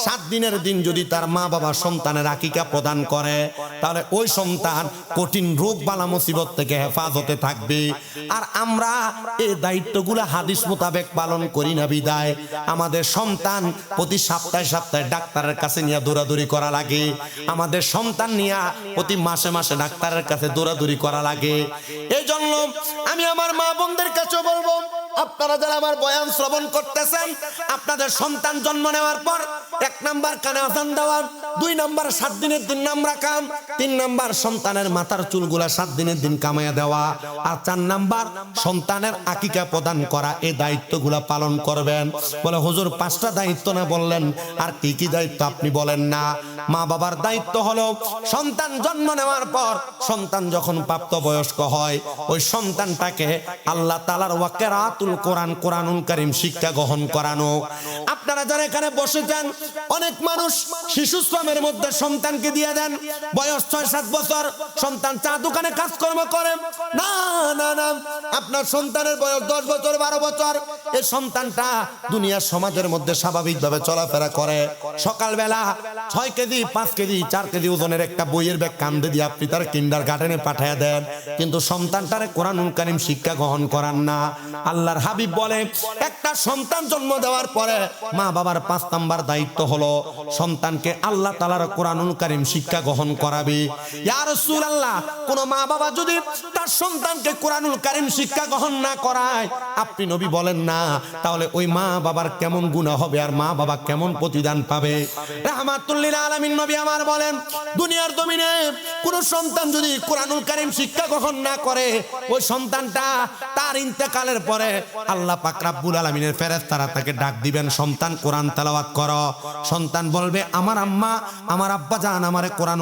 7 দিনের দিন যদি তার মা বাবা সন্তানের আকিকা প্রদান করে, তাহলে ওই সন্তান কঠিন রোগ বালা মুসিবত থেকে হেফাজতে থাকবে। আর আমরা এই দায়িত্বগুলো হাদিস মোতাবেক পালন করি না বিদায় আমাদের সন্তান প্রতি সপ্তাহে সপ্তাহে ডাক্তারের কাছে নিয়ে দৌড়াদৌড়ি করা লাগে। আমাদের সন্তান নিয়ে প্রতি মাসে মাসে ডাক্তারের কাছে দৌড়াদৌড়ি করা লাগে। এই জন্য আমি আমার মা বোনদের কাছে বলবো, আপনারা যারা আমার বয়ান শ্রবণ করতেছেন, আপনাদের সন্তান জন্ম নেওয়ার পর 1 নাম্বার কানে আযান দেওয়া, 2 নাম্বার 7 দিনের দিন নাম রাখা, 3 নাম্বার সন্তানের মাথার চুলগুলা 7 দিনের দিন কামাইয়া দেওয়া, আর 4 নাম্বার সন্তানের আকিকা প্রদান করা। এই দায়িত্বগুলা পালন করবেন। বলে হুজুর 5টা দায়িত্ব না বললেন, আর কি কি দায়িত্ব আপনি বলেন না? মা বাবার দায়িত্ব হলো সন্তান জন্ম নেওয়ার পর সন্তান যখন প্রাপ্তবয়স্ক হয়, ওই সন্তানটাকে আল্লাহ তাআলার ওয়াকিরাতুল কোরআন, কোরআনুল কারীম শিক্ষা গ্রহণ করানো। আপনারা যারা এখানে বসেছেন, অনেক মানুষ শিশু শ্রমের মধ্যে সন্তানকে দিয়ে দেন। বয়স 6-7 বছর, সন্তান চা দোকানে কাজকর্ম করে। না না না, আপনার সন্তানের বয়স 10 বছর 12 বছর, এই সন্তানটা দুনিয়ার সমাজের মধ্যে স্বাভাবিকভাবে চলাফেরা করে। সকালবেলা 6 কেজি 5 কেজি 4 কেজি ওজনের একটা বইয়ের ব্যাগ কান্দে দিয়ে আপনি তার কিন্ডারগার্টেনে পাঠিয়ে দেন, কিন্তু সন্তানটারে কোরআনুল কারীম শিক্ষা গ্রহণ করান না। আল্লাহর হাবিব বলে, একটা সন্তান জন্ম দেওয়ার পরে মা বাবার 5 নাম্বার দায়িত্ব হলো সন্তানকে আল্লাহ তাআলার কোরআনুল কারীম শিক্ষা গ্রহণ করাবে। ইয়া রাসূলুল্লাহ, কোন মা বাবা যদি তার সন্তানকে কোরআনুল কারীম শিক্ষা গ্রহণ না করায়, আপনি নবী বলেন না, তাহলে ওই মা বাবার কেমন গুনাহ হবে আর মা বাবা কেমন প্রতিদান পাবে? রাহমাতুল লিল আলামিন নবী আমার বলেন, দুনিয়ার জমিনে কোন সন্তান যদি কোরআনুল কারীম শিক্ষা গ্রহণ না করে, ওই সন্তানটা তার ইন্তেকালের পরে আল্লাহ পাক রব্বুল আলামিনের ফেরেশতারা তাকে ডাক দিবেন, সন্তান কোরআন তেলাওয়াত করো। সন্তান বলবে, আমার আম্মা আমার আব্বা জান আমারে কোরআন।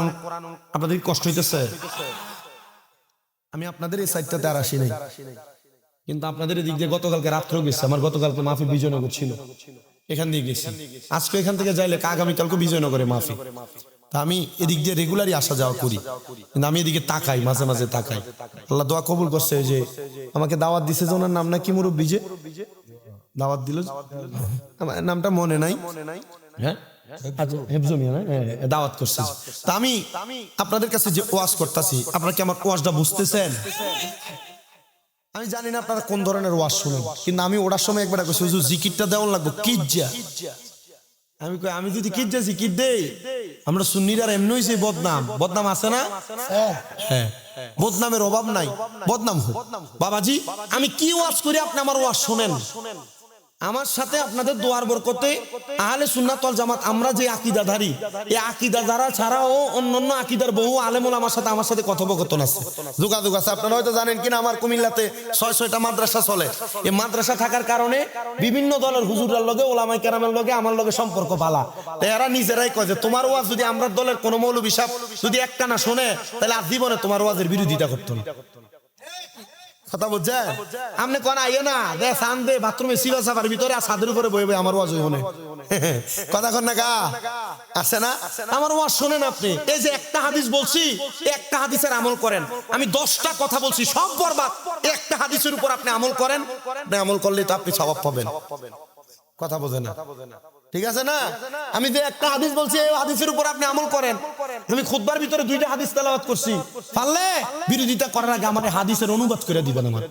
আপনাদের কষ্ট হইতেছে? আমি আপনাদের এই সাইডটাতে আর আসি নাই, কিন্তু আপনাদের এদিক দিয়ে গতকালকে রাত্রেও গেছি। আমার গতকালকে মাহফিল বিজয়নগর ছিল, এখান দিয়ে গেছি। আজকে এখান থেকে যাইলে আগামীকালকে বিজয়নগরে মাহফিল। তা আমি এদিক দিয়ে রেগুলারই আসা যাওয়া করি, কিন্তু আমি এদিকে তাকাই, মাঝে মাঝে তাকাই। আল্লাহ দোয়া কবুল করছে। যে আমাকে দাওয়াত দিছে, যে ওনার নাম না কি, মুরব্বী যে দাওয়াত দিল, আমার নামটা মনে নাই, হ্যাঁ দাওয়াত করছে। তা আমি আপনাদের কাছে যে ওয়াজ করতেছি, আপনারা কি আমার ওয়াজটা বুঝতেছেন? আমি জানি না আপনারা কোন ধরনের ওয়াজ শুনেন, কিন্তু আমি ওটার সময় একবার কইছি, হুজুর জিকিরটা দেওয়ার লাগবে কিজ্জা। আমি কই, আমি যদি কিজ্জা জিকির দেই, আমরা সুন্নিরা এমনি হইছে বদনাম। বদনাম আছে না? হ্যাঁ, বদনামের অভাব নাই, বদনাম হোক। বাবাজি, আমি কি ওয়াজ করি আপনি আমার ওয়াজ শুনেন। আমার সাথে আপনাদের দোয়ার বরকতে আহলে সুন্নাত ওয়াল জামাত আমরা যে আকীদাধারী, এই আকীদা যারা ছাড়াও অন্যান্য আকীদার বহু আলেম ওলামার সাথে আমার সাথে কথোপকথন আছে, যোগাযোগ আছে। আপনারা হয়তো জানেন কিনা, আমার কুমিল্লাতে 6-6টা মাদ্রাসা চলে। এই মাদ্রাসা থাকার কারণে বিভিন্ন দলের হুজুরের লগে, ওলামায়ে কেরামের লগে আমার লগে সম্পর্ক ভালো। তো এরা নিজেরাই কয় যে তোমার ওয়াজ যদি আমরা দলের কোনো মৌলবী সাহেব যদি একটা না শুনে, তাহলে আর জীবনে তোমার ওয়াজের বিরোধিতা করতো না। কথা বুঝছেন? আপনি কোন আইয়ে না দে সান দে বাথরুমে সিবা সাফার ভিতরে আর ছাদের উপরে বইবে আমার ওয়াজ হইবো না। কথা কন না গা আছে না? আমার ওয়াজ শুনেন আপনি। এই যে একটা হাদিস বলছি, একটা হাদিসের আমল করেন। আমি 10টা কথা বলছি, সব বরবাদ। একটা হাদিসের উপর আপনি আমল করেন, আপনি আমল করলে তো আপনি সওয়াব পাবেন। কথা বোঝেন না? ঠিক আছে না? আমি যে একটা হাদিস বলছি, এই হাদিসের উপর আপনি আমল করেন। আমি খুতবার ভিতরে 2টা হাদিস তেলাওয়াত করছি, পারলে বিরোধিতা করার আগে আমার হাদিসের অনুবাদ করে দিবেন। আমার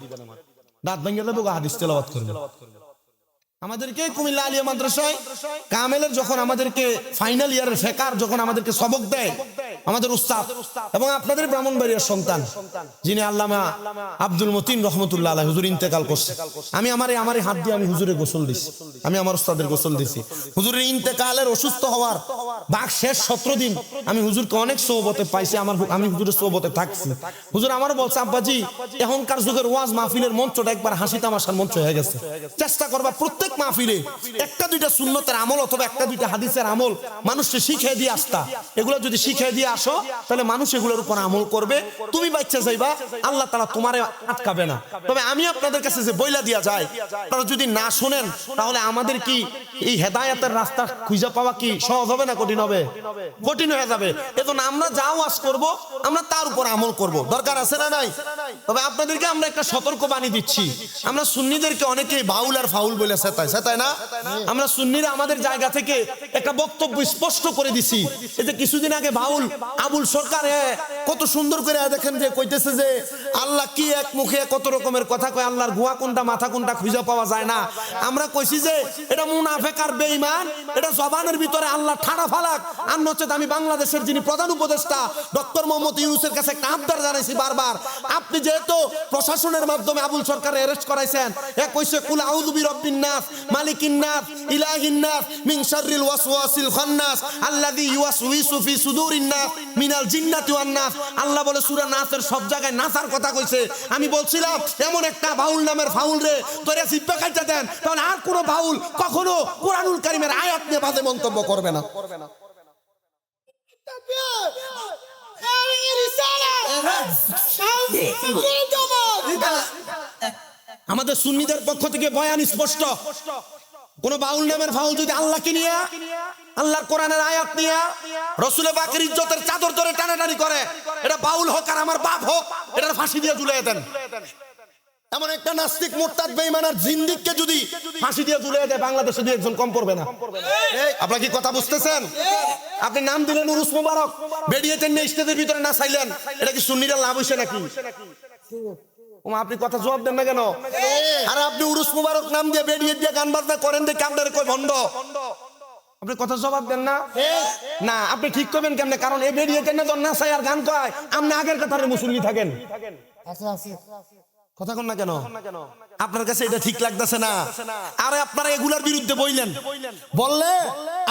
দাঁত ভেঙে দেবো, হাদিস তেলাওয়াত করবেন। আমাদেরকে কুমিল্লা আলিয়া মাদ্রাসায় কামেলের যখন আমাদেরকে ফাইনাল ইয়ারের ফেকার যখন আমাদেরকে সবক দেয়, আমাদের উস্তাদ এবং আপনাদের ব্রাহ্মণবাড়িয়ার সন্তান, যিনি আল্লামা আব্দুল মতিন রহমতুল্লাহ আলাইহি, হুজুর ইন্তেকাল করছে। আমি আমার হাত দিয়ে আমি হুজুরে গোসল দিছি, আমি আমার উস্তাদের গোসল দিছি। হুজুরের ইন্তেকালের অসুস্থ হওয়ার বাক শেষ 17 দিন আমি হুজুরকে অনেক সোহবতে পাইছি, আমি হুজুরের সোহবতে থাকছি। হুজুর আমার বলছে, আব্বাজি এখনকার যুগের ওয়াজ মাহফিলের মঞ্চটা একবার হাসি তামাশার মঞ্চ হয়ে গেছে। চেষ্টা করবা প্রত্যেক মাহফিলে একটা দুইটা সুন্নতের আমল অথবা একটা দুইটা হাদিসের আমল মানুষকে শিখিয়ে দিয়ে আসতা। এগুলো যদি শিখিয়ে দিয়ে আসো তাহলে মানুষ এগুলোর উপর আমল করবে, তুমি বাচ্চা যাইবা, আল্লাহ তাআলা তোমারে আটকাবে না। তবে আমি আপনাদের কাছে যে বইলা দিয়া যায়, আপনারা যদি না শুনেন তাহলে আমাদের কি এই হেদায়েতের রাস্তা খুঁজে পাওয়া কি সহজ হবে না কঠিন হবে? কঠিন হয়ে যাবে। এজন্য আমরা যা ওয়াজ করব আমরা তার উপর আমল করব, দরকার আছে না নাই? তবে আপনাদেরকে আমরা একটা সতর্ক বাণী দিচ্ছি, আমরা সুন্নিদেরকে অনেকেই বাউল আর ফাউল বলে সেতায় না। আমরা সুন্নিরা আমাদের জায়গা থেকে একটা বক্তব্য স্পষ্ট করে দিছি। এই যে কিছুদিন আগে বাউল আবুল সরকার কত সুন্দর করে দেখেন যে কইতেছে যে আল্লাহ কি এক মুখে কত রকমের কথা কয়, আল্লাহর গুয়া কোনটা মাথা কোনটা খুঁজে পাওয়া যায় না। আমরা কইছি যে এটা মুনাফিক আর বেঈমান, এটা জবানের ভিতরে আল্লাহ ঠাড়া ফালাক। আর নচেত আমি বাংলাদেশের যিনি প্রধান উপদেষ্টা ডক্টর মোহাম্মদ ইউনূসের কাছে একটা আবদার জানাইছি বারবার, আপনি যেহেতু প্রশাসনের মাধ্যমে আবুল সরকার অ্যারেস্ট করাইছেন, কইছে কুল আউযু বিরাব্বিন নাস মালিকিন নাস ইলাহিন নাস মিন শাররিল ওয়াসওয়াসিল খান্নাস আল্লাযী ইউওয়াসউইসু ফি সুদুরিন নাস মিনাল জিন্নাতি ওয়ান নাস। আল্লাহ বলে সূরা নাসের সব জায়গায় নাসার কথা কইছে। আমি বলছিলাম এমন একটা বাউল নামের ফাউল রে তোরে জিব্বা কাইটা দেন, তাহলে আর কোনো বাউল কখনো কোরআনুল কারীমের আয়াত নিয়ে বাজে মন্তব্য করবে না। আমাদের সুন্নিদের পক্ষ থেকে বয়ান স্পষ্ট, কোন বাউল নামের ফাউল যদি আল্লাহকে নিয়ে আল্লাহর কোরআনের আয়াত নিয়ে রাসূল পাকের ইজ্জতের চাদর ধরে টানাটানি করে, এটা বাউল হোক আর আমার বাপ হোক, এটার ফাঁসি দিয়ে ঝুলিয়ে দেন। এমন একটা নাস্তিক মুরতাদ বেঈমান আর জিন্দিককে যদি ফাঁসি দিয়ে ঝুলিয়ে দেয়, বাংলাদেশে দুই একজন কম পড়বে না। আপনারা কি কথা বুঝতেছেন? আপনি নাম দিলেন উরুস মুবারক, বেরিয়েছেন না স্টেজের ভিতরে না চাইলেন, এটা কি সুন্নিরা লাভ হইছে নাকি? আপনি কথা জবাব দেন না কেন? আর আপনি উরুস মুবারক নাম দিয়ে বেরিয়ে দিয়ে গান বাজনা করেন দেখে আপনার কই ভণ্ড, আপনি কথা জবাব দেন না? না, আপনি ঠিক করবেন কেমনে? কারণ এই বেরিয়েছেন না না চাই আর গান কয়, আপনি আগের কথার মুসল্লি থাকেন। কথা কন না কেন? আপনার কাছে এটা ঠিক লাগতেছে না? আরে আপনারা এগুলার বিরুদ্ধে বললে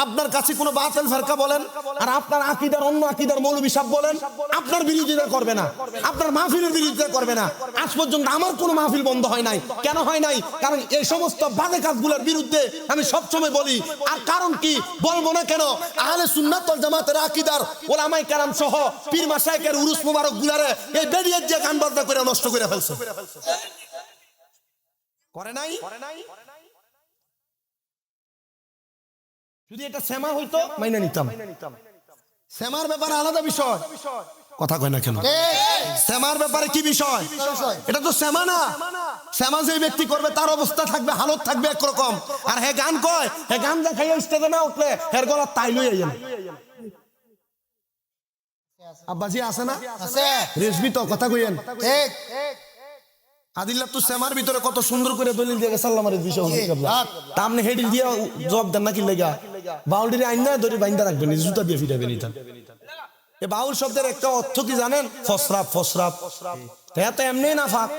আপনার কাছে কোনো বাতিল ফেরকা বলেন, আর আপনার আকীদার অন্য আকীদার মৌলবী সাহেব বলেন, আপনার বিরোধিতা করবে না, আপনার মাহফিলের বিরোধিতা করবে না। আজ পর্যন্ত আমার কোনো মাহফিল বন্ধ হয় নাই। কেন হয় নাই? কারণ এই সমস্ত বাজে কাজগুলোর বিরুদ্ধে আমি সবসময় বলি। আর কারণ কি বলবো না কেন? আহলে সুন্নাত ওয়াল জামাতের আকীদার ওলামায়ে কেরাম সহ পীর মাশায়েখের উরুস মুবারক গুলারে এই বেরিয়ে যে গান বাজনা করে নষ্ট করে ফেলছে। করে নাই? যদি এটা সেমা হইতো মাইনা নিতাম। সেমার ব্যাপারে আলাদা বিষয়, কথা কয় না কেন? সেমার ব্যাপারে কি বিষয়? এটা তো সেমা না। সেমা যে ব্যক্তি করবে তার অবস্থা থাকবে, হালত থাকবে একরকম। আর হে গান কয়, হে গান দেখাইয়া স্টেজে না উঠলে হের গলা তাই লই আইয়েন। আব্বাজি আছে না? আছে। রেশমি তো কথা কইেন। ঠিক। আদিল্লাহ তো সেমার ভিতরে কত সুন্দর করে দলিল দিয়ে গেছে আল্লাহ মারির বিষয় হচ্ছে তা আপনি হেডিল দিয়ে জবাব দেন না কি লাগা? বাউলডির আইন না ধরে বাইন্দা রাখবেন, জুতা দিয়ে ফিরাবেন। এ বাউল শব্দের একটা অর্থ কি জানেন? ফসরাপ। ফসরাপ তো এমনি নাফাক,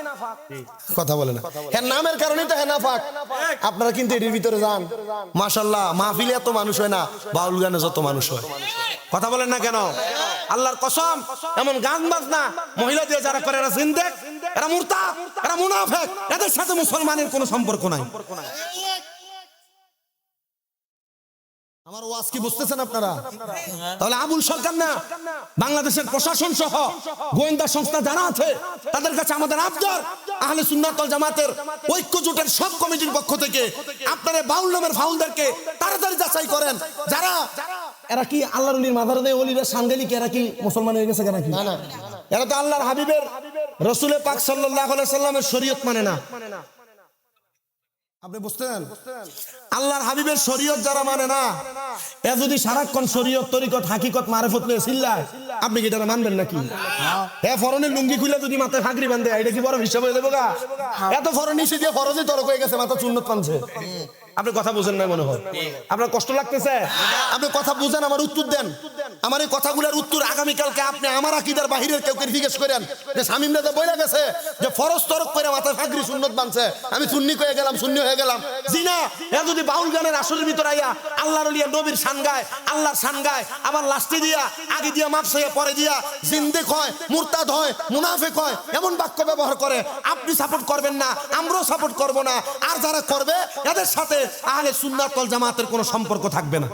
কথা বলে না, হ্যাঁ নামের কারণে তো হ্যাঁ নাফাক। আপনারা কিন্তু এর ভিতরে যান, মাশাআল্লাহ মাহফিলে এত মানুষ হয় না, বাউল গানে যত মানুষ হয়। কথা বলেন না কেন? আল্লাহর কসম, এমন গান বাজনা মহিলা দিয়ে যারা করে এরা জিন্দেক, এরা মুরতাদ, এরা মুনাফিক, এদের সাথে মুসলমানের কোনো সম্পর্ক নাই। আমার ওয়াজ কি বুঝতেছেন আপনারা? তাহলে আবুল সরকার না, বাংলাদেশের প্রশাসন সহ গোয়েন্দা সংস্থা যারা আছে তাদের কাছে আমাদের আবদার, আহলে সুন্নাত ওয়াল জামাতের ঐক্য জোটের সব কমিটির পক্ষ থেকে আপনারা বাউল নামের ফাউলদেরকে তাড়াতাড়ি যাচাই করেন। যারা এরা কি আল্লাহর ওলির মাজারে দেয় ওলিরা সান্দেলি, এরা কি মুসলমান হয়ে গেছে নাকি? না, এরা তো আল্লাহর হাবিবের রাসূল পাক সাল্লাল্লাহু আলাইহি সাল্লামের শরীয়ত মানে না। আপনি বুঝতেন? আল্লাহর হাবিবের শরীয়ত যারা মানে না, এ যদি সারাক্ষণ শরীয়ত তরিকত হাকিকত মারিফত নিয়ে চিল্লায়, আপনি কি এটা মানবেন নাকি? এ ফরনের লুঙ্গি খুলে যদি মাথায় ফাঁকরি বাঁধে, এটা কি বড় হিসাব হয়ে যাবে? এত ফরন নিচে দিয়ে ফরজে তরক হয়ে গেছে, মাথা চুন্নত পানছে। আপনি কথা বুঝেন না মনে হয়, আপনার কষ্ট লাগতেছে? আপনি কথা বুঝেন, আমার উত্তর দেন। আমার এই কথাগুলোর উত্তর আগামীকালকে আপনি আমার আকীদার বাহিরের কেউ জিজ্ঞেস করেন যে শামীম রাজা বইলা গেছে যে ফরজ তরক করে মাথায় ফাগরি সুন্নত বানছে, আমি সুন্নি হয়ে গেলাম, সুন্নি হয়ে গেলাম। জি না, এরা যদি বাউল গানের আসরের ভিতর আইয়া আল্লাহর ওলিয়া নবীর শান গায়, আল্লাহর শান গায়, আবার লাস্টে দিয়া আগে দিয়া মাপছে পরে দিয়া জিন্দেক হয়, মুরতাদ হয়, মুনাফিক হয়, এমন বাক্য ব্যবহার করে, আপনি সাপোর্ট করবেন না, আমরাও সাপোর্ট করব না। আর যারা করবে এদের সাথে আহলে সুন্নাত ওয়াল জামাতের কোনো সম্পর্ক থাকবে না।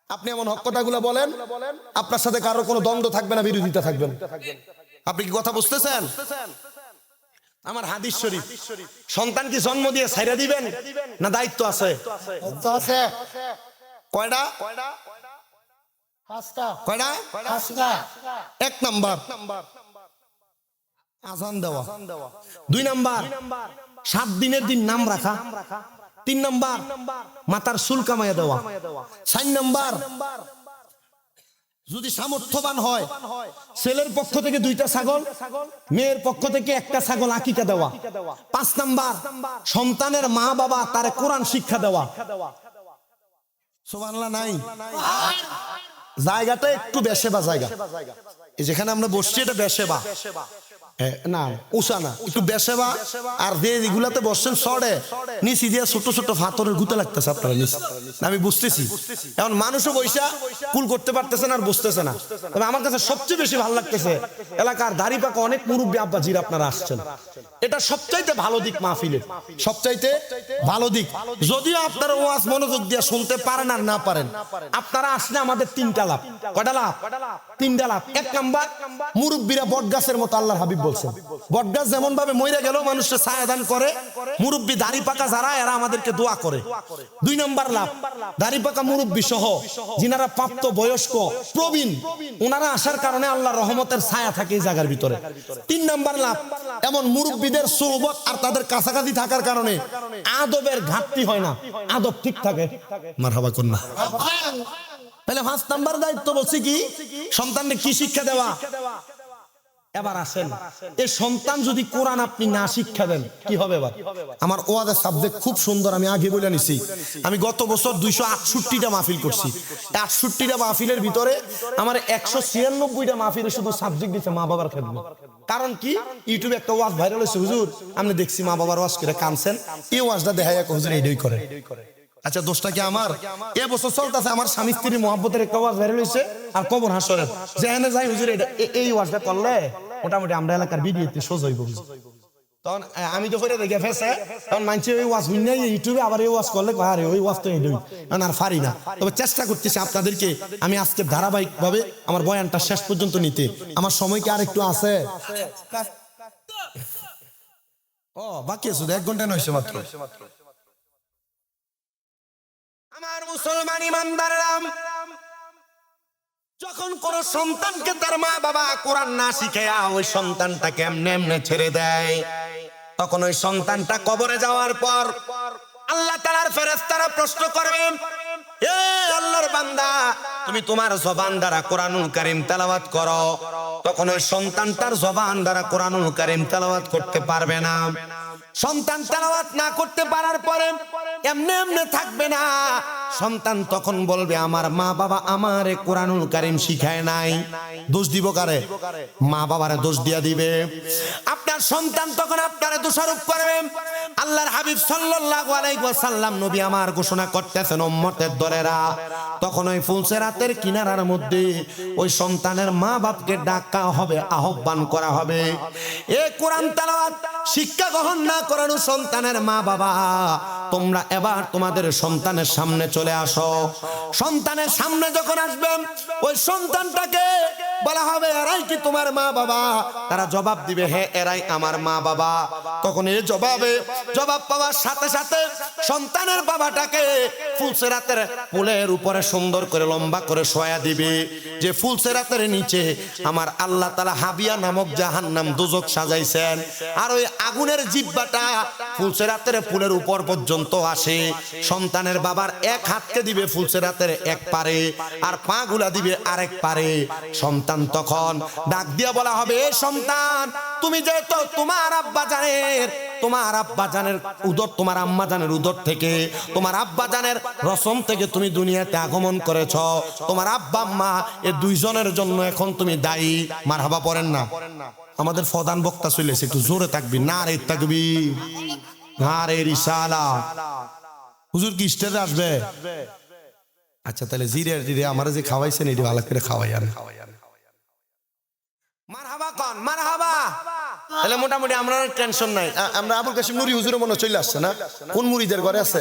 আপনি এমন হক কথাগুলো বলেন, আপনার সাথে কারো কোনো দ্বন্দ্ব থাকবে না, বিরোধিতা থাকবে না। আপনি কি কথা বুঝতেছেন? আমার হাদিস শরীফ, সন্তান কি জন্ম দিয়ে ছাইরা দিবেন না দায়িত্ব আছে? কয়টা? কয়টা? এক নাম্বার আজান দেওয়া, 2 নাম্বার 7 দিনের দিন নাম রাখা, 3 নাম্বার মাথার চুল কামাইয়া দেওয়া, 4 নাম্বার যদি সামর্থ্যবান হয় ছেলের পক্ষ থেকে 2টা ছাগল, মেয়ের পক্ষ থেকে 1টা ছাগল আকিকা দেওয়া, 5 নাম্বার সন্তানের মা বাবা তার কোরআন শিক্ষা দেওয়া। সুবহানাল্লাহ নাই? জায়গাটা একটু বেশেবা জায়গা, যেখানে আমরা বসছি এটা বেশেবা না, উষা না, একটু বেশেবা। আর যে এগুলাতে বসছেন সরে নিচি দিয়ে ছোট ছোট ফাতরের গুতা লাগতেছে আপনারা নিচে, আমি বুঝতেছি। এখন মানুষও বৈশা কুল করতে পারতেছে না আর বুঝতেছে না। তবে আমার কাছে সবচেয়ে বেশি ভালো লাগতেছে এলাকার দাড়ি পাকা অনেক মুরব্বী আব্বাজির আপনারা আসছেন, এটা সবচাইতে ভালো দিক মাহফিলের, সবচাইতে ভালো দিক। যদিও আপনারা ওয়াজ মনোযোগ দিয়ে শুনতে পারেন আর না পারেন, আপনারা আসলে আমাদের 3টা লাভ। কয়টা লাভ? 3টা লাভ। 1 নাম্বার, মুরব্বীরা বটগাছের মতো, আল্লাহর হাবিব বলছেন বটগাছ যেমন ভাবে মইরা গেল মানুষের ছায়া দান করে, মুরব্বী দাড়ি পাকা যারা এরা আমাদেরকে দোয়া করে। 2 নাম্বার লাভ, দাড়ি পাকা মুরব্বী সহ যিনারা প্রাপ্ত বয়স্ক প্রবীণ, ওনারা আসার কারণে আল্লাহর রহমতের ছায়া থাকে এই জায়গার ভিতরে। 3 নাম্বার লাভ, এমন মুরব্বীদের সোহবত আর তাদের কাছাকাছি থাকার কারণে আদবের ঘাটতি হয় না, আদব ঠিক থাকে। মারহাবা কন্যা। তাহলে 5 নাম্বার দায়িত্ব বলছি কি, সন্তানকে কি শিক্ষা দেওয়া। এবার আসেন, এই সন্তান যদি কোরআন আপনি না শিক্ষা দেন কি হবে? এবার আমার ওয়াজের সাবজেক্ট খুব সুন্দর, আমি আগে বলে নিছি। আমি গত বছর 268টা মাহফিল করছি। 68টা মাহফিলের ভিতরে আমার 196টা মাহফিলে শুধু সাবজেক্ট দিচ্ছে মা বাবার খেদমত। কারণ কি, ইউটিউবে একটা ওয়াজ ভাইরাল হয়েছে, হুজুর আমি দেখছি মা বাবার ওয়াজ করে কানছেন, এই ওয়াজটা দেখাই হুজুর এইটাই করে। আচ্ছা দোষটা কি আমার? এ বছর চলতেছে আমার স্বামী স্ত্রী মহব্বতের একটা ওয়াজ বের হইছে, আর কবর হাসরের যেখানে যাই হুজুর এই ওয়াজটা করলে মোটামুটি আমরা এলাকার ভিডিওতে সোজ হইব। তখন আমি তো করে দেখে ফেসে, তখন মানছি ওই ওয়াজ মিনে ইউটিউবে আবার এই ওয়াজ করলে আরে ওই ওয়াজ তো এইটাই, আর পারি না। তবে চেষ্টা করতেছি আপনাদেরকে আমি আজকে ধারাবাহিক ভাবে আমার বয়ানটা শেষ পর্যন্ত নিতে। আমার সময় কি আর একটু আছে? ও বাকি আছে 1 ঘন্টা নয়ছে মাত্র। আমার মুসলমান ইমানদাররা, যখন কোন সন্তানকে তার মা বাবা কোরআন না শিখায়া ওই সন্তানটাকে এমনি এমনি ছেড়ে দেয়, তখন ওই সন্তানটা কবরে যাওয়ার পর আল্লাহ তাআলার ফেরেশতারা প্রশ্ন করবেন, এ আল্লাহর বান্দা তুমি তোমার জবান দ্বারা কোরআনুল কারীম তেলাওয়াত করো। তখন ওই সন্তানটার জবান দ্বারা কোরআনুল কারীম তেলাওয়াত করতে পারবে না। সন্তান তেলাওয়াত না করতে পারার পরে এমনি এমনি থাকবে না। সন্তান তখন বলবে আমার মা বাবা আমারে কোরআনুল কারীম শিখায় নাই। দোষ দিব কারে? মা বাবারে দোষ দিয়া দিবে। আপনার সন্তান তখন আপনারে দোষারোপ করবে। আল্লাহর হাবিব সাল্লাল্লাহু আলাইহি ওয়াসাল্লাম নবী আমার ঘোষণা করতেছেন উম্মতের দরেরা, তখন ওই ফুলসেরাতের কিনারার মধ্যে ওই সন্তানের মা বাপকে ডাকা হবে, আহ্বান করা হবে, এ কোরআন তেলাওয়াত শিক্ষা গ্রহণ না করানো সন্তানের মা বাবা, তোমরা এবার তোমাদের সন্তানের সামনে চলে আসো। সন্তানের সামনে যখন আসবেন ওই সন্তানটাকে বলা হবে এরাই কি তোমার মা বাবা? তারা জবাব দিবে হ্যাঁ এরাই আমার মা বাবা। তখন এই জবাব পাওয়ার সাথে সাথে সন্তানের বাবাটাকে ফুলসেরাতের পুলের উপরে সুন্দর করে লম্বা করে শোয়া দিবে, যে ফুলসেরাতের নিচে আমার আল্লাহ তাআলা হাবিয়া নামক জাহান্নাম দোজক সাজাইছেন, আর ওই আগুনের জিহ্বাটা ফুলসেরাতের পুলের উপর পর্যন্ত আসে। সন্তানের বাবার এক হাতকে দিবে ফুলসেরাতের এক পারে, আর পা গুলা দিবে আরেক পারে। সন্তান তখন ডাক দিয়া বলা হবে, এ সন্তান তুমি যেহেতু তোমার আব্বা জানের তোমার আব্বা জানের উদর, তোমার আম্মা জানের উদর থেকে, তোমার আব্বা জানের রসম থেকে তুমি দুনিয়াতে আগমন করেছ। তোমার আব্বা আম্মা এই দুইজনের জন্য এখন তুমি দায়ী। মারহাবা পড়েন না। আমাদের প্রধান বক্তা চলেছে, একটু জোরে থাকবি। নারে তাকবীর, নারে রিসালাত। হুজুর কি স্টেজে আসবে? আচ্ছা তাহলে জিরে জিরে আমার যে খাওয়াইছেন এটি ভালো করে খাওয়াই। আর মারহাবা কোন মারহাবা। তাহলে মোটামুটি আমরা টেনশন নাই। আমরা আবুল কাশিম নুরি হুজুরের মনে চলে আসছে না? কোন মুরিদের ঘরে আছে?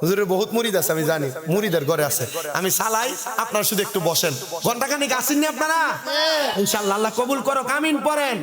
হুজুরের বহুত মুরিদ আছে, আমি জানি মুরিদের ঘরে আছে। আমি সালাই, আপনারা শুধু একটু বসেন। ঘন্টাখানিক আসেননি আপনারা? ইনশাআল্লাহ আল্লাহ কবুল করো, আমিন পড়েন।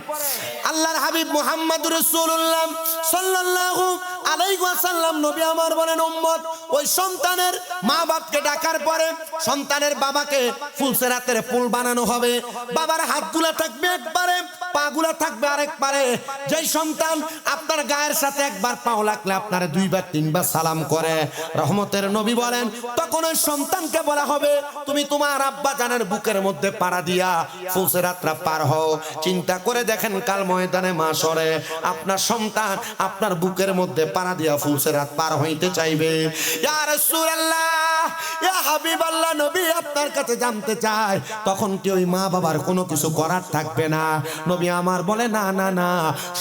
আল্লাহর হাবিব মুহাম্মদুর রাসূলুল্লাহ সাল্লাল্লাহু আলাইহি ওয়াসাল্লাম নবী আমার বলেন, উম্মত ওই সন্তানের মা বাপকে ডাকার পরে সন্তানের বাবাকে ফুলসেরাতের ফুল বানানো হবে। বাবার হাতগুলা থাকবে একবারে, পাগুলা থাকবে আরেকবারে। যেই সন্তান আপনার গায়ের সাথে একবার পাও লাগলে আপনারা দুইবার তিনবার সালাম করে, রহমতের নবী বলেন তখন ওই সন্তানকে বলা হবে তুমি তোমার আব্বা জানের বুকের মধ্যে পাড়া দিয়া ফুলসেরাতটা পার হও। চিন্তা করে দেখেন কাল ময়দানে মাশরে আপনার সন্তান আপনার বুকের মধ্যে পাড়া দিয়া ফুলসেরাত পার হইতে চাইবে। ইয়া রাসূলুল্লাহ, ইয়া হাবিবাল্লাহ, নবী আপনার কাছে জানতে চায় তখন কি ওই মা বাবার কোনো কিছু করার থাকবে না? নবী আমার বলে না না না,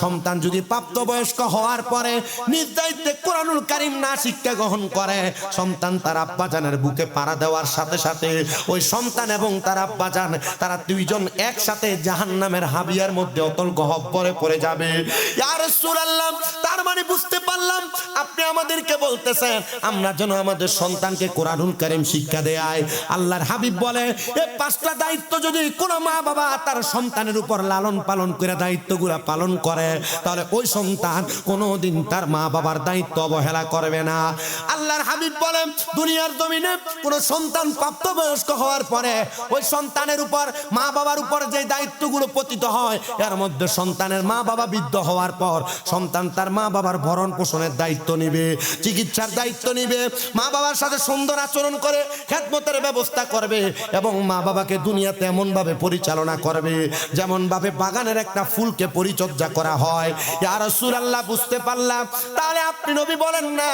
সন্তান যদি প্রাপ্তবয়স্ক হওয়ার পরে নিজ দায়িত্বে কোরআনুল কারীম না শিক্ষা গ্রহণ করে, সন্তান তার আব্বাজানের বুকে পাড়া দেওয়ার সাথে সাথে ওই সন্তান এবং তার আব্বাজান তারা দুইজন একসাথে জাহান্নামের হাবিয়ার মধ্যে অতল গহ্বরে পড়ে যাবে। ইয়া রাসূলুল্লাহ, তার মানে বুঝতে পারলাম আপনি আমাদেরকে বলতেছেন আমরা যেন আমাদের সন্তানকে কোরআনুল কারীম শিক্ষা দেয়। আল্লাহর হাবিব বলে এই পাঁচটা দায়িত্ব যদি কোনো মা বাবা তার সন্তানের উপর লালন পালন করে দায়িত্বগুলো পালন করে, তাহলে ওই সন্তান কোনোদিন তার মা বাবার দায়িত্ব অবহেলা করবে না। আল্লাহর হাবিব বলেন দুনিয়ার জমিনে কোনো সন্তান প্রাপ্তবয়স্ক হওয়ার পরে ওই সন্তানের উপর মা বাবার উপর যে দায়িত্বগুলো পতিত হয়, এর মধ্যে সন্তানের মা বাবা বৃদ্ধ হওয়ার পর সন্তান তার মা বাবার ভরণ পোষণের দায়িত্ব নিবে, চিকিৎসার দায়িত্ব নিবে, মা বাবার সাথে সুন্দর আচরণ করে খেদমতের ব্যবস্থা করবে এবং মা বাবাকে দুনিয়াতে এমন ভাবে পরিচালনা করবে যেমন ভাবে বাগানের একটা ফুলকে পরিচর্যা করা হয়। ইয়া রাসূলুল্লাহ, বুঝতে পারলাম। তাহলে আপনি নবী বলেন না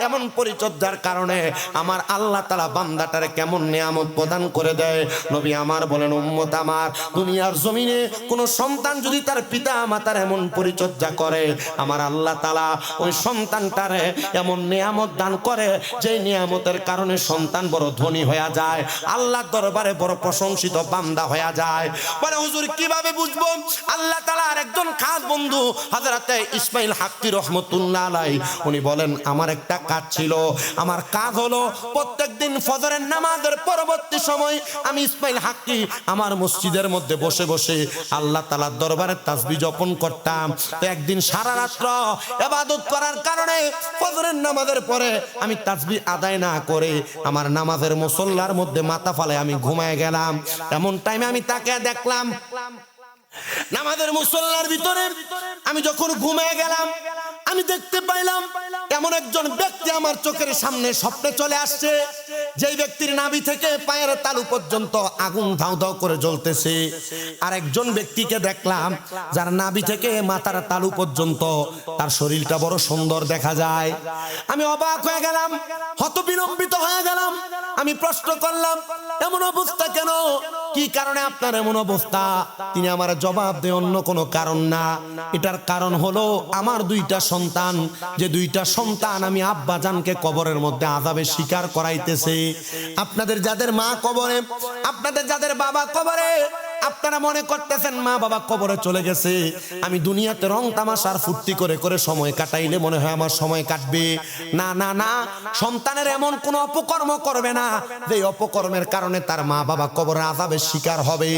এমন পরিচর্যার কারণে আমার আল্লাহ তাআলা বান্দাটারে কেমন নিয়ামত প্রদান করে দেয়। নবী আমার বলেন উম্মত আমার, দুনিয়ার জমিনে কোন সন্তান যদি তার পিতা মাতার এমন পরিচর্যা করে, আমার আল্লাহ তাআলা ওই সন্তানটারে এমন নিয়ামত দান করে যে নিয়ামতের কারণে সন্তান বড় ধনী হয়ে যায়, আল্লাহর দরবারে বড় প্রশংসিত বান্দা হয়ে যায়। বলে হুজুর কিভাবে বুঝবো? আল্লাহ তাআলার একজন খাস বন্ধু হযরতে ইসমাইল হাক্কি রহমাতুল্লাহ আলাইহি উনি বলেন আমার একটা কাজ ছিল, আমার কাজ হলো প্রত্যেকদিন ফজরের নামাজের পরবর্তী সময় আমি ইসমাইল হাক্কি আমার মসজিদের মধ্যে বসে বসে আল্লাহ তাআলার দরবারে তাসবিহ জপন করতাম। তো একদিন সারা রাত ইবাদত করার কারণে ফজরের নামাজের পরে আমি তাসবিহ আদায় না করে আমার নামাজের মুসল্লার মধ্যে মাথা ফালে আমি ঘুমায় গেলাম। এমন টাইমে আমি তাকে দেখলাম নামাজের মুসল্লার ভিতরে আমি যখন ঘুমিয়ে গেলাম আমি দেখতে পাইলাম এমন একজন ব্যক্তি আমার চোখের সামনে স্বপ্নে চলে আসছে, যেই ব্যক্তির নাভি থেকে পায়ের তালু পর্যন্ত আগুন ধাউ ধাউ করে জ্বলতেছে। আর একজন ব্যক্তিকে দেখলাম যার নাভি থেকে মাথার তালু পর্যন্ত তার শরীরটা বড় সুন্দর দেখা যায়। আমি অবাক হয়ে গেলাম, হতবিলম্বিত হয়ে গেলাম। আমি প্রশ্ন করলাম এমন অবস্থা কেন? কি কারণে আপনার এমন অবস্থা? তিনি আমার জবাব দেয় অন্য কোনো কারণ না, এটার কারণ হলো আমার দুইটা সন্তান, যে দুইটা সন্তান আমি আব্বা জানকে কবরের মধ্যে আযাবের শিকার করাইতেছে। আপনাদের যাদের মা কবরে, আপনাদের যাদের বাবা কবরে, আপনারা মনে করতেছেন মা বাবা কবরে চলে গেছে, আমি দুনিয়াতে রং তামাশার ফুর্তি করে করে সময় কাটাইলে মনে হয় আমার সময় কাটবে। না না না, সন্তানের এমন কোন অপকর্ম করবে না যে অপকর্মের কারণে তার মা বাবা কবরে আযাবের শিকার হবে।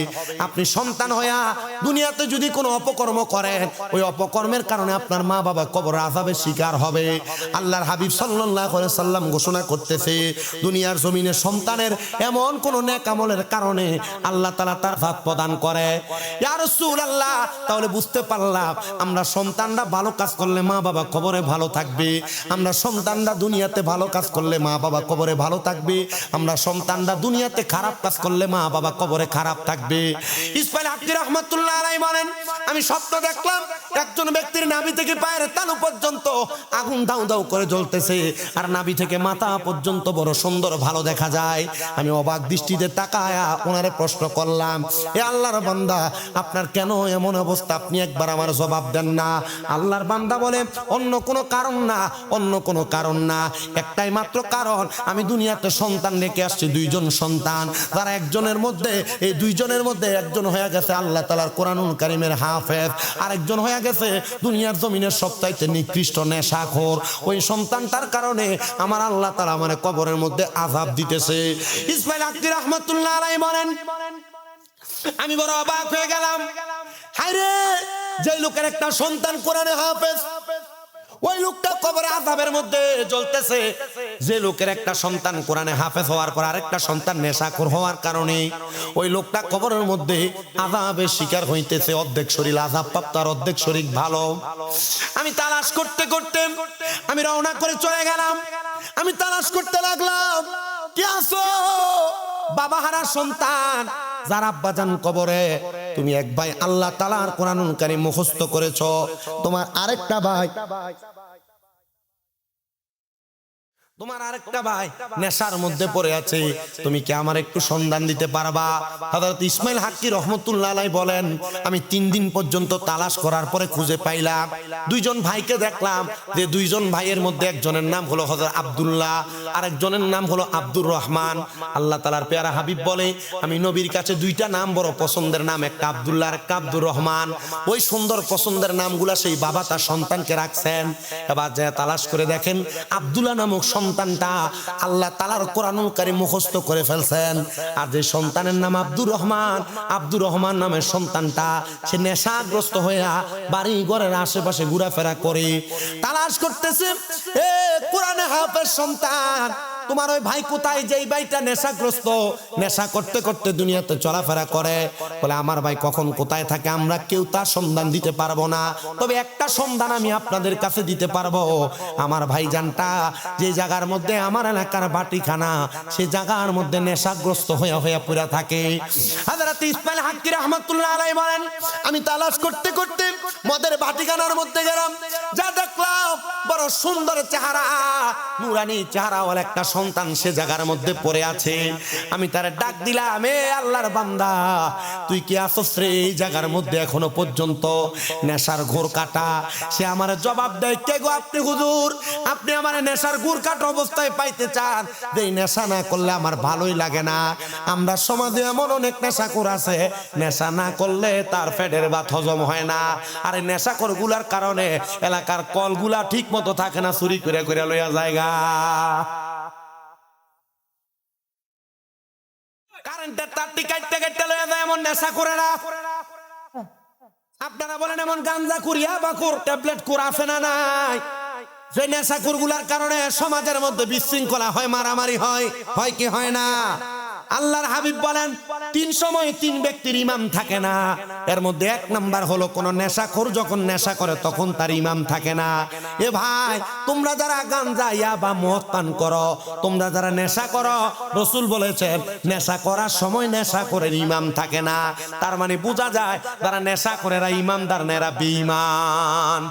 আপনি সন্তান হইয়া দুনিয়াতে যদি কোনো অপকর্ম করেন, ওই অপকর্মের কারণে আপনার মা বাবা কবরে আযাবের শিকার হবে। আল্লাহর হাবিব সাল্লাল্লাহু আলাইহি সাল্লাম ঘোষণা করতেছে দুনিয়ার জমিনে সন্তানের এমন কোন নেক আমলের কারণে আল্লাহ তাআলা তার ভাত প্রদান করে। ইয়া রাসূলুল্লাহ, তাহলে বুঝতে পারলাম আমরা সন্তানরা ভালো কাজ করলে মা বাবা কবরে ভালো থাকবে, আমরা সন্তানরা দুনিয়াতে ভালো কাজ করলে মা বাবা কবরে ভালো থাকবে, আমরা সন্তানরা দুনিয়াতে খারাপ কাজ করলে মা বাবা কবরে খারাপ থাকবে। ইসমাইল হাক্কি রহমাতুল্লাহ আলাইহি বলেন, আমি স্বপ্ন দেখলাম একজন ব্যক্তির নাভি থেকে পায়ের তালু পর্যন্ত আগুন দাউ দাউ করে জ্বলতেছে, আর নাভি থেকে মাথা পর্যন্ত বড় সুন্দর ভালো দেখা যায়। আমি অবাক দৃষ্টিতে তাকায়া ওনারে প্রশ্ন করলাম, এ আল্লাহর বান্দা, আপনার কেন এমন অবস্থা, আপনি একবার আমার জবাব দেন না। আল্লাহর বান্দা বলে, অন্য কোনো কারণ না, অন্য কোনো কারণ না, একটাই মাত্র কারণ, আমি দুনিয়াতে সন্তান রেখে আসছি, দুইজন সন্তান, তারা একজনের মধ্যে, এই দুইজনের মধ্যে একজন হয়ে গেছে আল্লাহ তাআলার কোরআনুল কারীমের হাফেজ, আরেকজন হয়ে গেছে দুনিয়ার জমিনের সবচাইতে নিকৃষ্ট নেশাখোর। ওই সন্তানটার কারণে আমার আল্লাহ তাআলা আমার কবরের মধ্যে আযাব দিতেছে। ইসমাইল হাক্কি রাহমাতুল্লাহ আলাইহি বলেন, আমি বড় অবাক হয়ে গেলাম। হায়রে, যে লোকের একটা সন্তান কোরআনে হাফেজ, ওই লোকটা কবরে আযাবের মধ্যে জ্বলতেছে। যে লোকের একটা সন্তান কোরআনে হাফেজ হওয়ার পর আরেকটা সন্তান নেশাখোর হওয়ার কারণে ওই লোকটা কবরের মধ্যে আযাবের শিকার হইতেছে। অর্ধেক শরীর আযাব প্রাপ্ত আর অর্ধেক শরীর ভালো। আমি তালাশ করতে করতে আমি রওনা করে চলে গেলাম। আমি তালাশ করতে লাগলাম, কে আছো? বাবা হারা সন্তান, যার আব্বাজান কবরে, তুমি এক ভাই আল্লাহ তাআলার কোরআনুল কারীম মুখস্থ করেছো, তোমার আরেকটা ভাই নেশার মধ্যে পড়ে আছে, তুমি কি আমার একটু সন্ধান দিতে পারবা? হযরত ইসমাইল হাক্কি রহমাতুল্লাহ আলাইহি বলেন, আমি 3 দিন পর্যন্ত তালাশ করার পরে খুঁজে পাইলাম। দুইজন ভাইকে দেখলাম, যে দুইজন ভাইয়ের মধ্যে একজনের নাম হলো হযরত আব্দুল্লাহ, আরেকজনের নাম হলো আব্দুর রহমান। আল্লাহ তাআলার পেয়ারা হাবিব বলে, আমি নবীর কাছে দুইটা নাম বড় পছন্দের নাম, একটা আব্দুল্লাহ আর একটা আব্দুর রহমান। ওই সুন্দর পছন্দের নামগুলা সেই বাবা তার সন্তানকে রাখছেন। এবার যে তালাশ করে দেখেন, আব্দুল্লাহ নামক সন্তানটা আল্লাহ তাআলার কোরআনুল কারীম মুখস্থ করে ফেলছেন। আর যে সন্তানের নাম আব্দুর রহমান, আব্দুর রহমান নামের সন্তানটা সে নেশাগ্রস্ত হইয়া বাড়ি ঘরের আশেপাশে ঘোরাফেরা করে। তালাশ করতেছে, এ কোরআনে হাফেজ সন্তান, তোমার ওই ভাই কোথায়? যেই ভাইটা নেশাগ্রস্ত, নেশা করতে করতে দুনিয়াতে চলাফেরা করে। বলে, আমার ভাই কখন কোথায় থাকে আমরা কেউ তার সন্ধান দিতে পারবো না, তবে একটা সন্ধান আমি আপনাদের কাছে দিতে পারবো। আমার ভাইজানটা যে জায়গার মধ্যে আমার এলাকার বাটিখানা, সে জায়গার মধ্যে নেশাগ্রস্ত হয়ে হয়ে পুরা থাকে। হযরত ইসমাইল হাক্কি রাহমাতুল্লাহ আলাইহি বলেন, আমি তালাশ করতে করতে মদের বাটিখানার মধ্যে গেলাম, যা দেখলাম বড় সুন্দর চেহারা, নুরানি চেহারাওয়ালা একটা সন্তান সে জায়গার মধ্যে পড়ে আছে। আমি তারে ডাক দিলাম, এ আল্লাহর বান্দা, তুই কি আসছ রে এই জায়গার মধ্যে এখনো পর্যন্ত? নেশার ঘোর কাটা। সে আমার জবাব দেয়, কে গো আপনি? হুজুর, আপনি আমার নেশার ঘোর কাটা অবস্থায় পাইতে চান? যে নেশা না করলে আমার ভালোই লাগে না। আমরা সমাজে এমন অনেক নেশাখোর আছে, নেশা না করলে তার পেটের ভাত হজম হয় না। আর এই নেশাখোর গুলার কারণে এলাকার কলগুলা ঠিক মতো থাকে না, চুরি করে করে লইয়া জায়গা। কারেন্টের তারটি কাটতে কাটতে লইয়া যায় এমন নেশা করে না। আপনারা বলেন, এমন গাঞ্জা কুরিয়া বা ট্যাবলেট কুর আছে না নাই? যে নেশাখোর গুলার কারণে সমাজের মধ্যে বিশৃঙ্খলা হয়, মারামারি হয়, হয় কি হয় না? আল্লাহর হাবিব বলেন, 3 সময় 3 ব্যক্তির ইমাম থাকে না। এর মধ্যে 1 নাম্বার হলো কোন নেশাখোর যখন নেশা করে তখন তার ইমাম থাকে না। এ ভাই, তোমরা যারা গাঞ্জা ইয়াবা মদ পান করো, তোমরা যারা নেশা করো, রাসূল বলেছেন নেশা করার সময় নেশাখোরের ইমাম থাকে না। তার মানে বোঝা যায় যারা নেশা করে এরা ইমানদার না, এরা বেঈমান।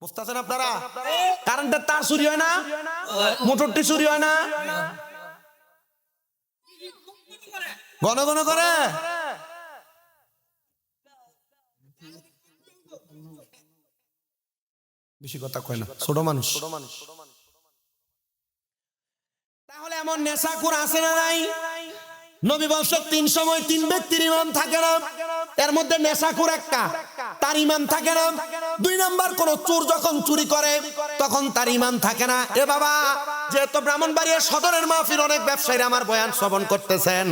বুঝতেছেন আপনারা? কারেন্টের তার চুরি হয় না, মোটরটি চুরি হয় না, ঘন ঘন করে। বেশি কথা কয় না, ছোট মানুষ। তাহলে এমন নেশাখোর আছে না নাই? নবী বলছেন 3 সময় 3 ব্যক্তির ইমাম থাকে না। এর মধ্যে নেশাখোর একটা। তার ঈমান থাকে না। 2 নাম্বার, কোন চোর যখন চুরি করে তখন তার ঈমান থাকে না। এ বাবা, যেহেতু ব্রাহ্মণবাড়িয়া সদরের মাহফিল অনেক ব্যবসায়ীরা আমার বয়ান শ্রবণ করতেছেন,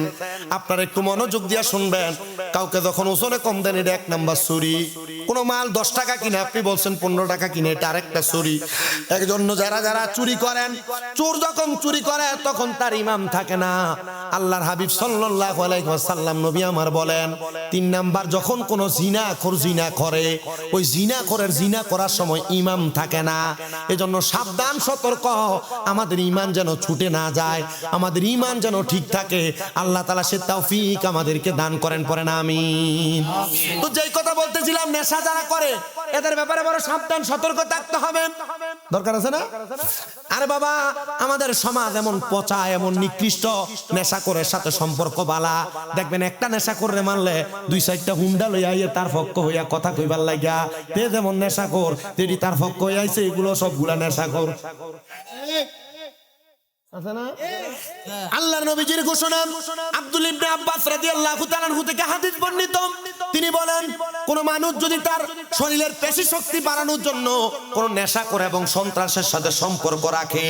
আপনারা একটু মনোযোগ দিয়ে শুনবেন। কাউকে যখন ওজনে কম দেন, এটা 1 নাম্বার চুরি। কোন মাল 10 টাকা কিনে আপনি বলছেন 15 টাকা কিনে, এটা আরেকটা চুরি। এর জন্য যারা যারা চুরি করেন, চোর যখন চুরি করে তখন তার ঈমান থাকে না। আল্লাহর হাবিব সাল্লাল্লাহু আলাইহি ওয়াসাল্লাম নবী আমার বলেন, 3 নাম্বার, যখন কোন জিনাখোর জিনা করে, ওই জিনাখোরের জিনা করার সময় ঈমান থাকে না। এজন্য সাবধান, সতর্ক, আমাদের ঈমান যেন ছুটে না যায়, আমাদের ঈমান যেন ঠিক থাকে। আল্লাহ তাআলা সে তৌফিক আমাদেরকে দান করেন, পড়েন আমিন। তো যেই কথা বলতেছিলাম, নেশা যারা করে এদের ব্যাপারে বড় সাবধান, সতর্ক থাকতে হবে, দরকার আছে না? আরে বাবা, আমাদের সমাজ এমন পচা, এমন নিকৃষ্ট, নেশাখোরের সাথে সম্পর্ক বালা। দেখবেন একটা নেশাখোরে মানলে 2-4টা হুন্ডা লইয়া আইয়ে তার পক্ষ হইয়া কথা কইবার লাগিয়া, তে যেমন নেশাখোর তেডি তার পক্ষ হইয়া আইছে, এগুলো সবগুলা নেশাখোর। আছে না? আল্লাহর নবীজির ঘোষণা, আব্দুল ইবনে আব্বাস রাদিয়াল্লাহু তাআলা আনহু থেকে হাদিস বর্ণিত, তিনি বলেন, কোন মানুষ যদি তার শরীরের পেশি শক্তি বাড়ানোর জন্য কোন নেশা করে এবং সন্ত্রাসের সাথে সম্পর্ক রাখে,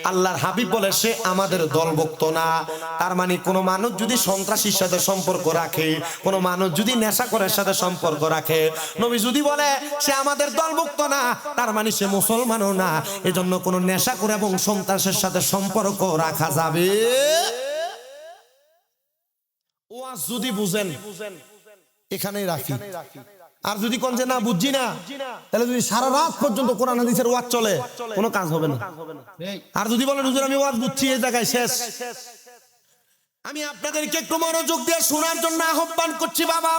আল্লাহর হাবিব বলে সে আমাদের দলভুক্ত না। তার মানে কোন মানুষ যদি সন্ত্রাসীর সাথে সম্পর্ক রাখে, কোন মানুষ যদি নেশাখোরের সাথে সম্পর্ক রাখে, নবী যদি বলে সে আমাদের দলভুক্ত না, তার মানে সে মুসলমানও না। এজন্য কোন নেশাখোর এবং সন্ত্রাসের সাথে সম্পর্ক রাখা যাবে। ওয়াজ যদি বুঝেন এখানেই রাখি, আর যদি কোন যে না বুঝছি না, তাহলে যদি সারা রাত পর্যন্ত কোরআন হাদিসের ওয়াজ চলে, কোনো কাজ হবে না। আর যদি বলেন হুজুর আমি ওয়াজ বুঝছি, এই জায়গায় শেষ। আমি আপনাদেরকে একটু মনোযোগ দিয়ে শোনার জন্য আহ্বান করছি। বাবা,